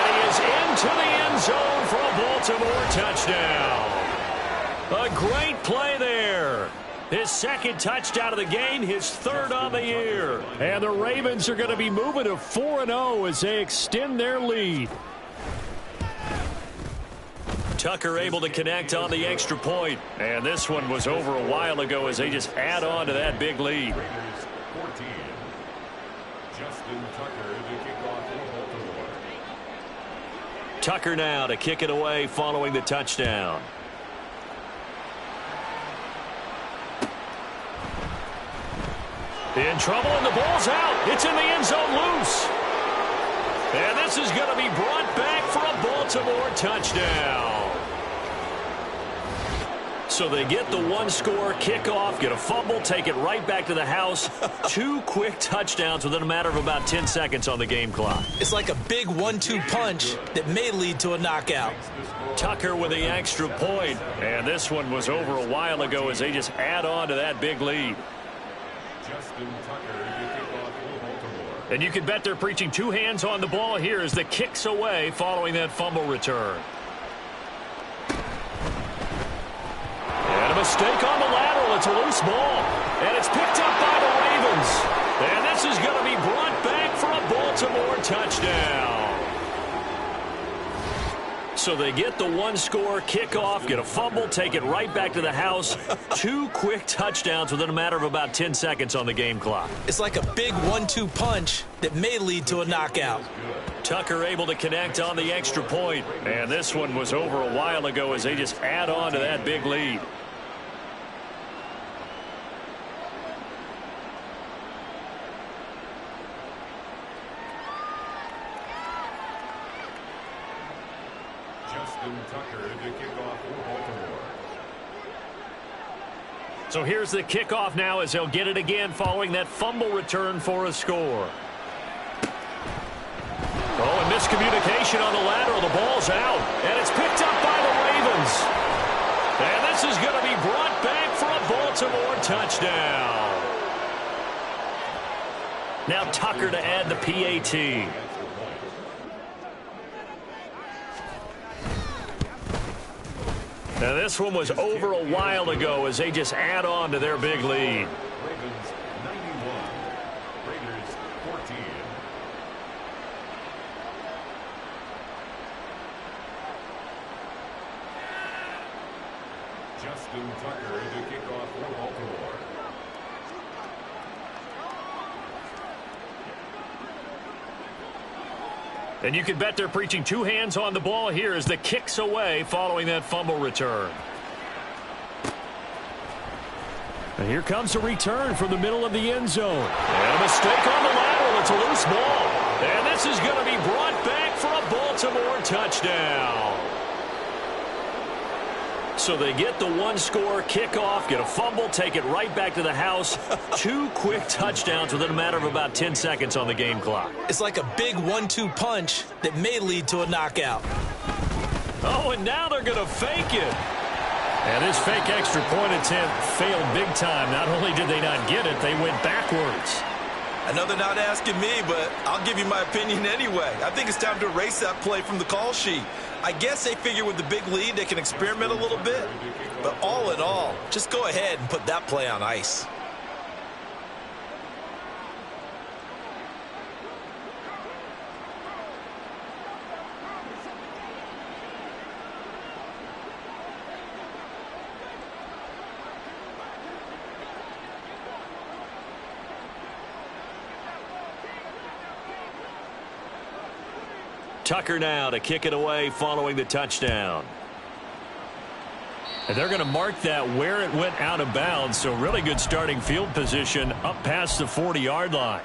Speaker 1: he is into the end zone for a Baltimore touchdown. A great play there. His 2nd touchdown of the game, his 3rd on the year. And the Ravens are going to be moving to 4-0 as they extend their lead. Tucker able to connect on the extra point. And this one was over a while ago as they just add on to that big lead.
Speaker 5: Raiders 14. Justin Tucker to kick off for Baltimore.
Speaker 1: Tucker now to kick it away following the touchdown. In trouble, and the ball's out. It's in the end zone loose. And this is going to be brought back for a Baltimore touchdown. So they get the 1-score kickoff, get a fumble, take it right back to the house. 2 quick touchdowns within a matter of about 10 seconds on the game clock.
Speaker 3: It's like a big 1-2 punch that may lead to a knockout.
Speaker 1: Tucker with the extra point. And this one was over a while ago as they just add on to that big lead.
Speaker 5: Justin Tucker to kick off for Baltimore.
Speaker 1: And you can bet they're preaching 2 hands on the ball here as the kick's away following that fumble return. And a mistake on the lateral. It's a loose ball. And it's picked up by the Ravens. And this is going to be brought back for a Baltimore touchdown. So they get the 1-score kickoff, get a fumble, take it right back to the house. 2 quick touchdowns within a matter of about 10 seconds on the game clock.
Speaker 3: It's like a big 1-2 punch that may lead to a knockout.
Speaker 1: Tucker able to connect on the extra point. And this one was over a while ago as they just add on to that big lead.
Speaker 5: Justin Tucker to kick off for Baltimore.
Speaker 1: So here's the kickoff now as they'll get it again following that fumble return for a score. Oh, and miscommunication on the lateral. The ball's out, and it's picked up by the Ravens. And this is going to be brought back for a Baltimore touchdown. Now Tucker to add the PAT. Now this one was over a while ago as they just add on to their big lead.
Speaker 5: Ravens 91. Raiders 14. Justin Tucker to kick off for Baltimore.
Speaker 1: And you can bet they're preaching 2 hands on the ball here as the kick's away following that fumble return. And here comes a return from the middle of the end zone. And a mistake on the lateral. It's a loose ball. And this is going to be brought back for a Baltimore touchdown. So they get the 1-score kickoff, get a fumble, take it right back to the house. 2 quick touchdowns within a matter of about 10 seconds on the game clock.
Speaker 3: It's like a big 1-2 punch that may lead to a knockout.
Speaker 1: Oh, and now they're going to fake it.
Speaker 2: And this fake extra point attempt failed big time. Not only did they not get it, they went backwards.
Speaker 3: I know they're not asking me, but I'll give you my opinion anyway. I think it's time to erase that play from the call sheet. I guess they figure with the big lead they can experiment a little bit. But all in all, just go ahead and put that play on ice.
Speaker 2: Tucker now to kick it away following the touchdown. And they're going to mark that where it went out of bounds, so really good starting field position up past the 40-yard line.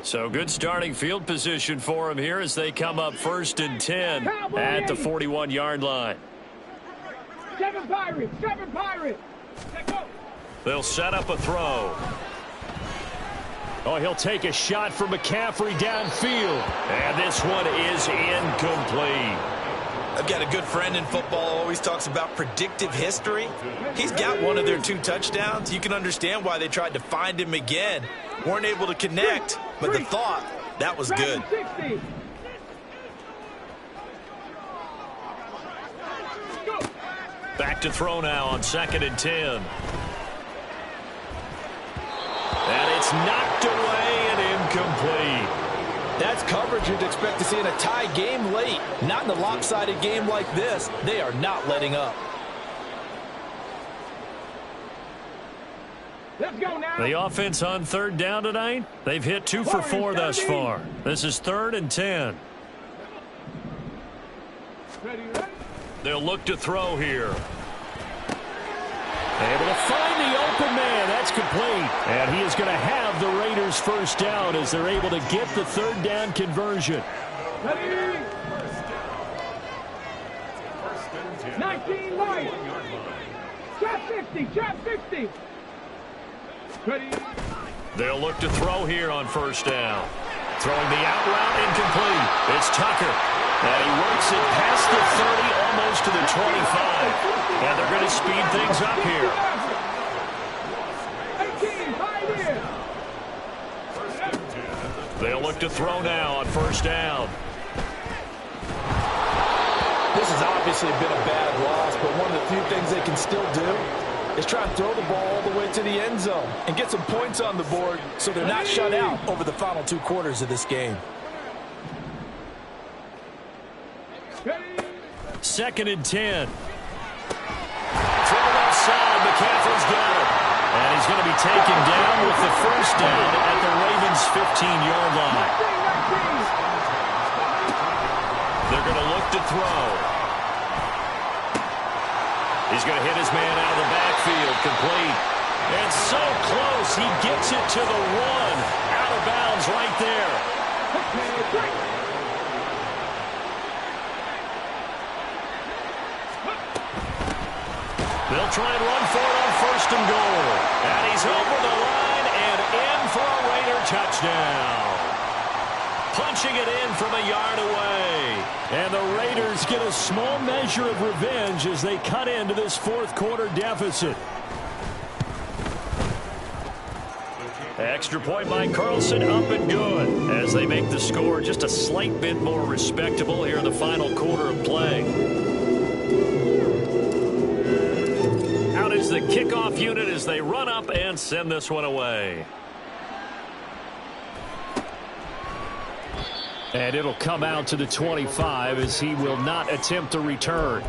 Speaker 2: So good starting field position for him here as they come up 1st and 10 at the 41-yard line.
Speaker 4: Seven Pirates.
Speaker 2: They'll set up a throw. Oh, he'll take a shot for McCaffrey downfield. And this one is incomplete.
Speaker 3: I've got a good friend in football, always talks about predictive history. He's got one of their 2 touchdowns. You can understand why they tried to find him again. Weren't able to connect, but the thought, that was good.
Speaker 2: Back to throw now on 2nd and 10. And it's knocked away and incomplete.
Speaker 3: That's coverage you'd expect to see in a tie game late. Not in a lopsided game like this. They are not letting up.
Speaker 4: Let's go now.
Speaker 2: The offense on 3rd down tonight, they've hit 2 for 4 thus far. This is 3rd and 10.
Speaker 4: Ready.
Speaker 2: They'll look to throw here. Able to find the open man. That's complete. And he is going to have the Raiders first down as they're able to get the 3rd down conversion.
Speaker 4: Ready. 19 right. Trap 50. Ready.
Speaker 2: They'll look to throw here on 1st down. Throwing the out route incomplete. It's Tucker. And he works it past the 30, almost to the 25. And they're going to speed things up here.
Speaker 4: 18, 5 in.
Speaker 2: They'll look to throw now on 1st down.
Speaker 3: This has obviously been a bad loss, but one of the few things they can still do is try and throw the ball all the way to the end zone and get some points on the board so they're not shut out over the final 2 quarters of this game.
Speaker 2: 2nd and 10. Throw left side. McCaffrey's got it. And he's going to be taken down with the first down at the Ravens' 15-yard line. They're going to look to throw. He's going to hit his man out of the backfield. Complete. And so close. He gets it to the 1. Out of bounds right there. They'll try and run for it on 1st and goal. And he's over the line and in for a Raider touchdown. Punching it in from a yard away. And the Raiders get a small measure of revenge as they cut into this 4th quarter deficit. Extra point by Carlson, up and good as they make the score just a slight bit more respectable here in the final quarter of play. Out is the kickoff unit as they run up and send this one away. And it'll come out to the 25 as he will not attempt to return.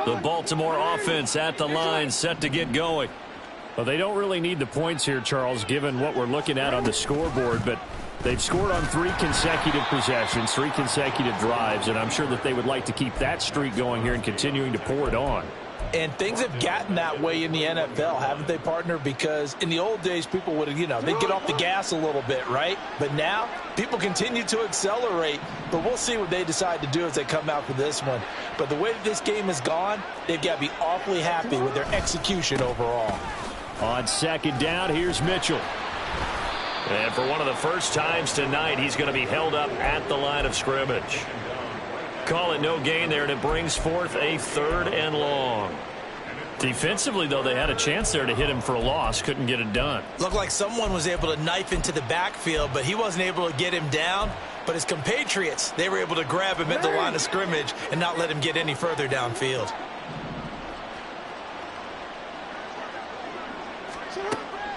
Speaker 2: The Baltimore offense at the line set to get going. Well, they don't really need the points here, Charles, given what we're looking at on the scoreboard, but they've scored on 3 consecutive possessions, 3 consecutive drives, and I'm sure that they would like to keep that streak going here and continuing to pour it on.
Speaker 3: And things have gotten that way in the NFL, haven't they, partner? Because in the old days, people would, they'd get off the gas a little bit, right? But now, people continue to accelerate. But we'll see what they decide to do as they come out for this one. But the way that this game has gone, they've got to be awfully happy with their execution overall.
Speaker 1: On second down, here's Mitchell.
Speaker 2: And for one of the first times tonight, he's going to be held up at the line of scrimmage. Call it no gain there, and it brings forth a 3rd and long. Defensively, though, they had a chance there to hit him for a loss. Couldn't get it done.
Speaker 3: Looked like someone was able to knife into the backfield, but he wasn't able to get him down. But his compatriots, they were able to grab him at the line of scrimmage and not let him get any further downfield.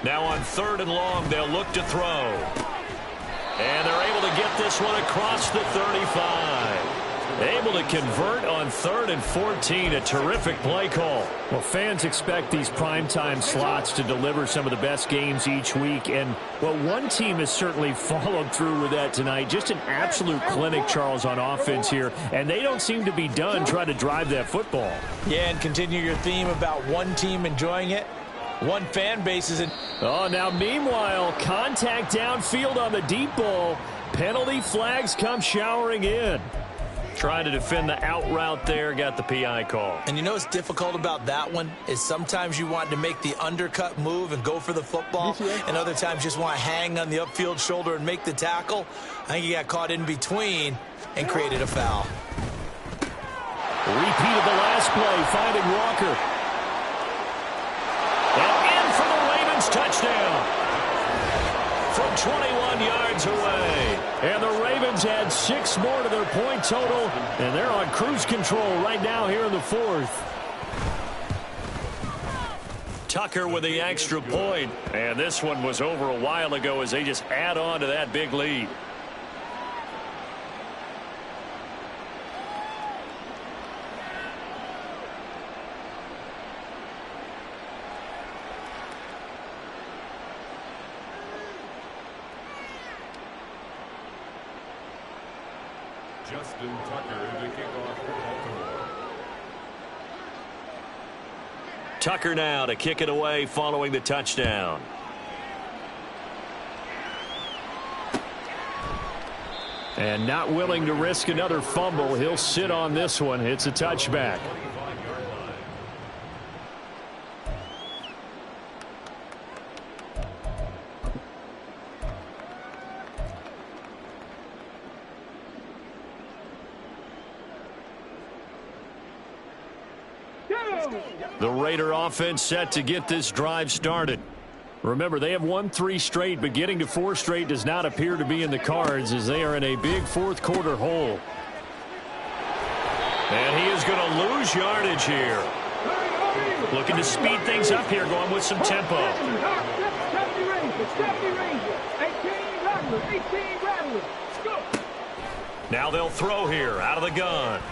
Speaker 2: Now on 3rd and long, they'll look to throw. And they're able to get this one across the 35. Able to convert on 3rd and 14. A terrific play call.
Speaker 1: Well, fans expect these primetime slots to deliver some of the best games each week. And, well, one team has certainly followed through with that tonight. Just an absolute clinic, Charles, on offense here. And they don't seem to be done trying to drive that football.
Speaker 3: Yeah, and continue your theme about one team enjoying it. One fan base is in.
Speaker 1: Oh, now meanwhile, contact downfield on the deep ball. Penalty flags come showering in.
Speaker 2: Trying to defend the out route there, got the PI call.
Speaker 3: And you know what's difficult about that one is sometimes you want to make the undercut move and go for the football, and other times just want to hang on the upfield shoulder and make the tackle. I think he got caught in between and created a foul.
Speaker 1: Repeat of the last play, finding Walker.
Speaker 2: And in for the Ravens touchdown. From 21 yards away.
Speaker 1: And the Ravens add 6 more to their point total, and they're on cruise control right now here in the 4th.
Speaker 2: Tucker with the extra point. And this one was over a while ago as they just add on to that big lead.
Speaker 5: Justin Tucker to kick off for Baltimore.
Speaker 2: Tucker now to kick it away following the touchdown.
Speaker 1: And not willing to risk another fumble. He'll sit on this one. It's a touchback.
Speaker 2: The Raider offense set to get this drive started.
Speaker 1: Remember, they have won 3 straight, but getting to 4 straight does not appear to be in the cards as they are in a big 4th quarter hole.
Speaker 2: And he is going to lose yardage here. Looking to speed things up here, going with some tempo. Now they'll throw here out of the gun.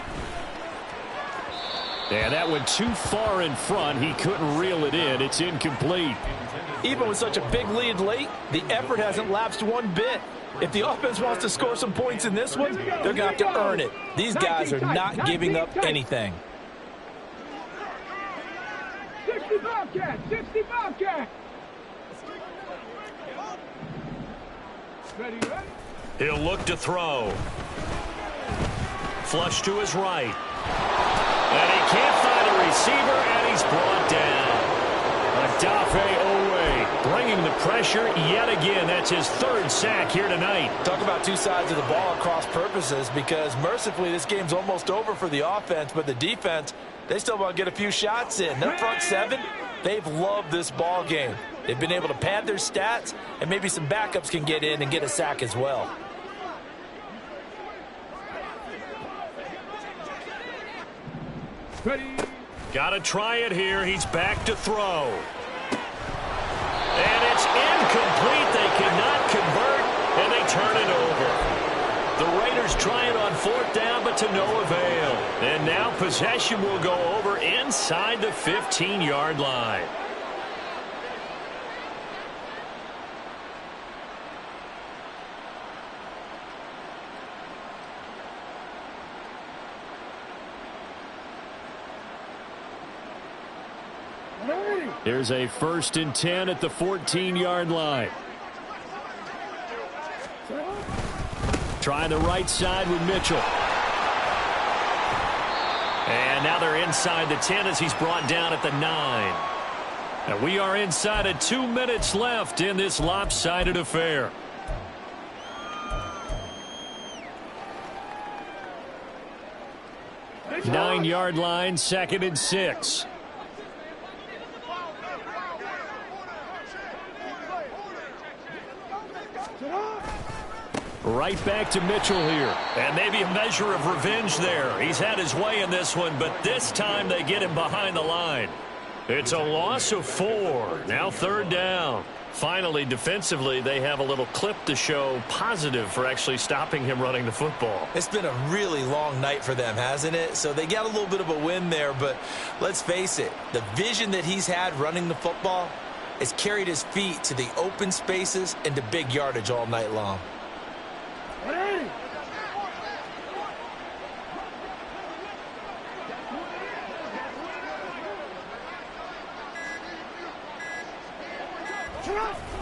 Speaker 1: And that went too far in front. He couldn't reel it in. It's incomplete.
Speaker 3: Even with such a big lead late, the effort hasn't lapsed one bit. If the offense wants to score some points in this one, they're going to have to earn it. These guys are not giving up anything.
Speaker 4: 60 Bobcat! 60 Bobcat! Ready?
Speaker 2: He'll look to throw. Flush to his right. And he can't find a receiver, and he's brought down. Odafe Oweh bringing the pressure yet again. That's his 3rd sack here tonight.
Speaker 3: Talk about two sides of the ball at cross purposes, because mercifully this game's almost over for the offense, but the defense, they still want to get a few shots in. Their front 7, they've loved this ball game. They've been able to pad their stats, and maybe some backups can get in and get a sack as well.
Speaker 4: Ready?
Speaker 2: Got to try it here. He's back to throw. And it's incomplete. They cannot convert, and they turn it over. The Raiders try it on 4th down, but to no avail. And now possession will go over inside the 15-yard line.
Speaker 1: Here's a 1st and 10 at the 14-yard line. Trying the right side with Mitchell. And now they're inside the 10 as he's brought down at the 9. And we are inside of 2 minutes left in this lopsided affair. Nine-yard line, 2nd and 6. Right back to Mitchell here. And maybe a measure of revenge there. He's had his way in this one, but this time they get him behind the line. It's a loss of 4. Now 3rd down. Finally, defensively, they have a little clip to show positive for actually stopping him running the football.
Speaker 3: It's been a really long night for them, hasn't it? So they got a little bit of a win there, but let's face it, the vision that he's had running the football has carried his feet to the open spaces and to big yardage all night long.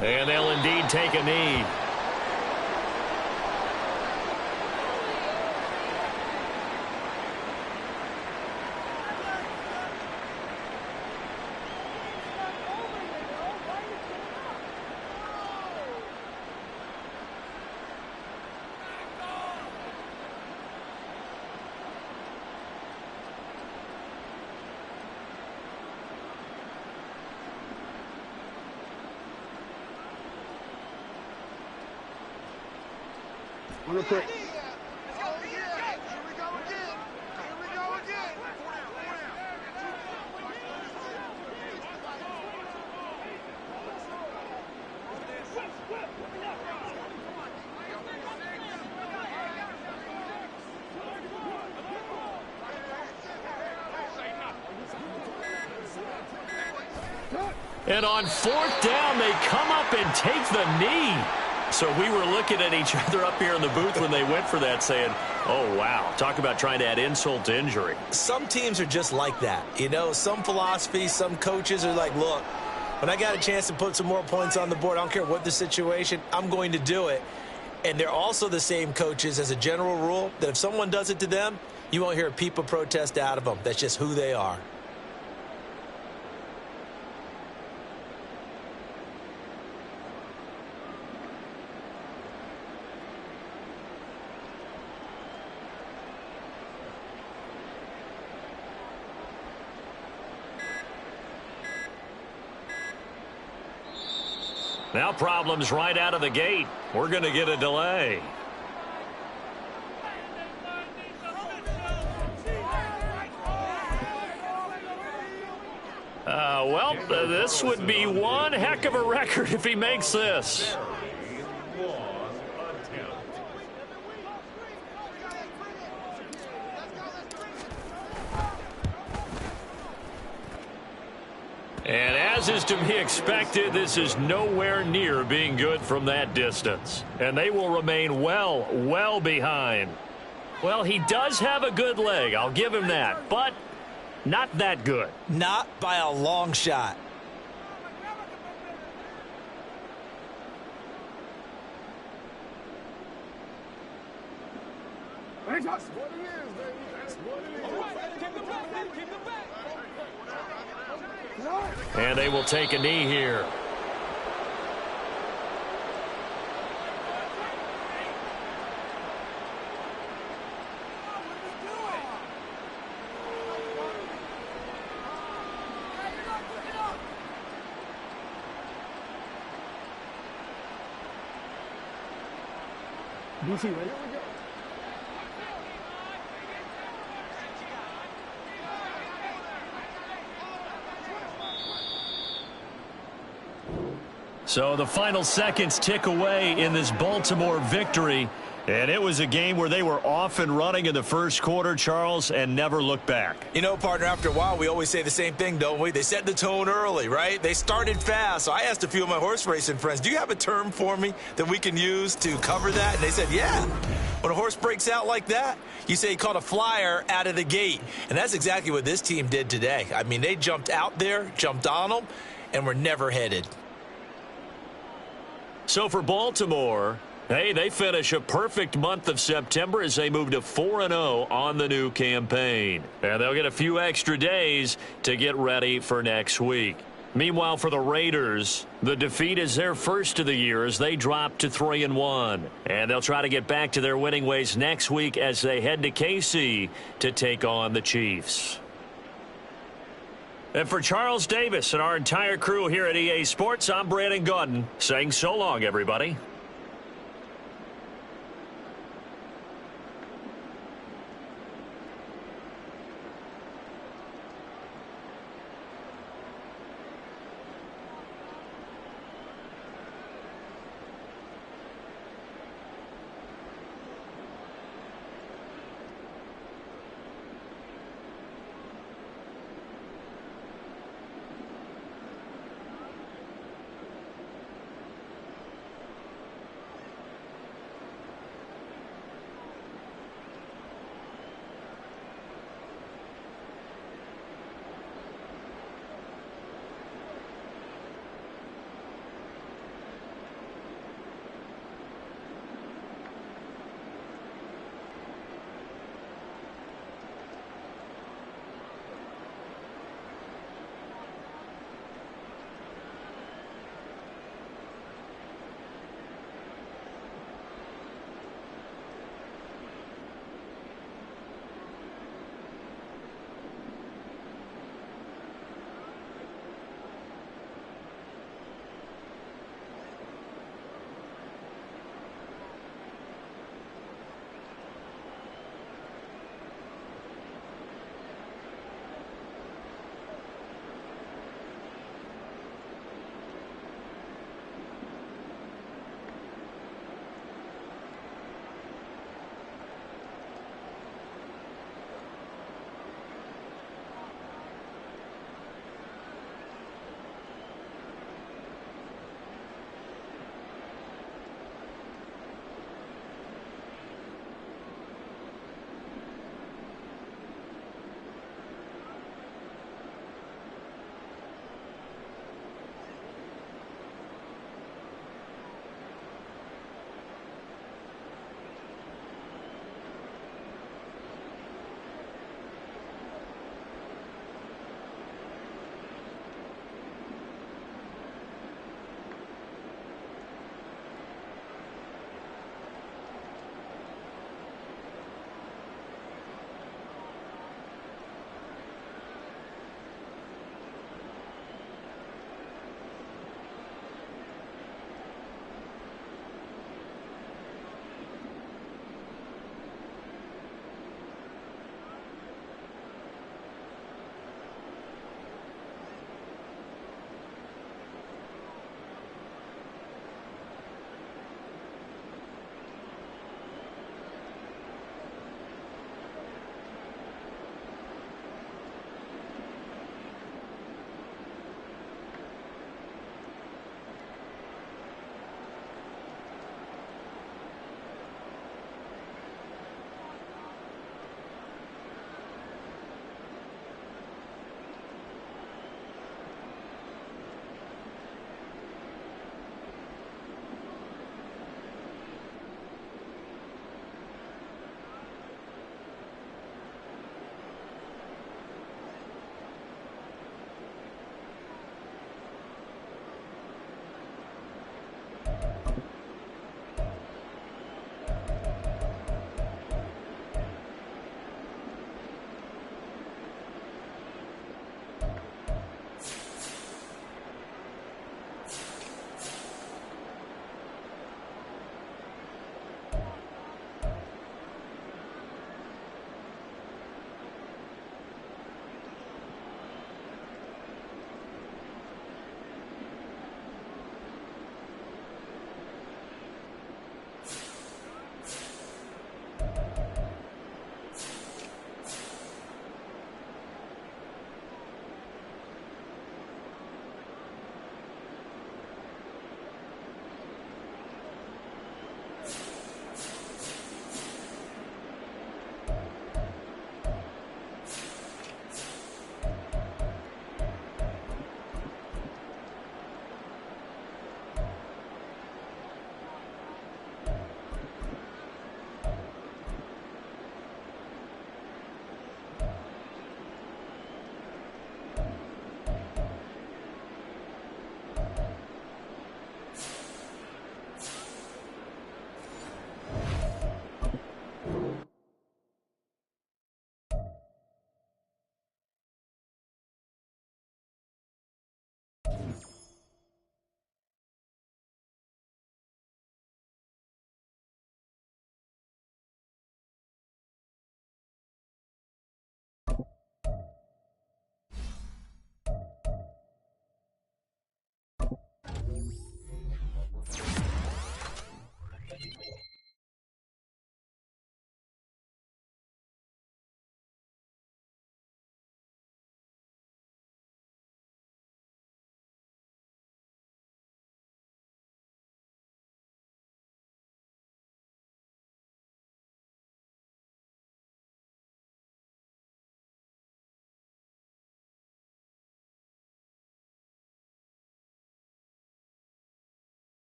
Speaker 1: And they'll indeed take a knee. And on 4th down, they come up and take the knee. So we were looking at each other up here in the booth when they went for that saying, oh, wow, talk about trying to add insult to injury.
Speaker 3: Some teams are just like that. You know, some philosophies, some coaches are like, look, when I got a chance to put some more points on the board, I don't care what the situation, I'm going to do it. And they're also the same coaches as a general rule that if someone does it to them, you won't hear a peep of protest out of them. That's just who they are.
Speaker 1: Now problems right out of the gate. We're going to get a delay. This would be one heck of a record if he makes this. And as is to be expected, this is nowhere near being good from that distance. And they will remain well behind. Well, he does have a good leg, I'll give him that, but not that good.
Speaker 3: Not by a long shot.
Speaker 4: That's what it is, baby. That's what it is. All right, keep the back, keep the back.
Speaker 1: And they will take a knee here.
Speaker 4: DC, ready?
Speaker 1: So the final seconds tick away in this Baltimore victory. And it was a game where they were off and running in the first quarter, Charles, and never looked back.
Speaker 3: You know, partner, after a while, we always say the same thing, don't we? They set the tone early, right? They started fast. So I asked a few of my horse racing friends, do you have a term for me that we can use to cover that? And they said, yeah. When a horse breaks out like that, you say he caught a flyer out of the gate. And that's exactly what this team did today. I mean, they jumped out there, jumped on them, and were never headed.
Speaker 2: So for Baltimore, hey, they finish a perfect month of September as they move to 4-0 on the new campaign. And they'll get a few extra days to get ready for next week. Meanwhile, for the Raiders, the defeat is their first of the year as they drop to 3-1. And they'll try to get back to their winning ways next week as they head to KC to take on the Chiefs. And for Charles Davis and our entire crew here at EA Sports, I'm Brandon Gaudin saying so long, everybody.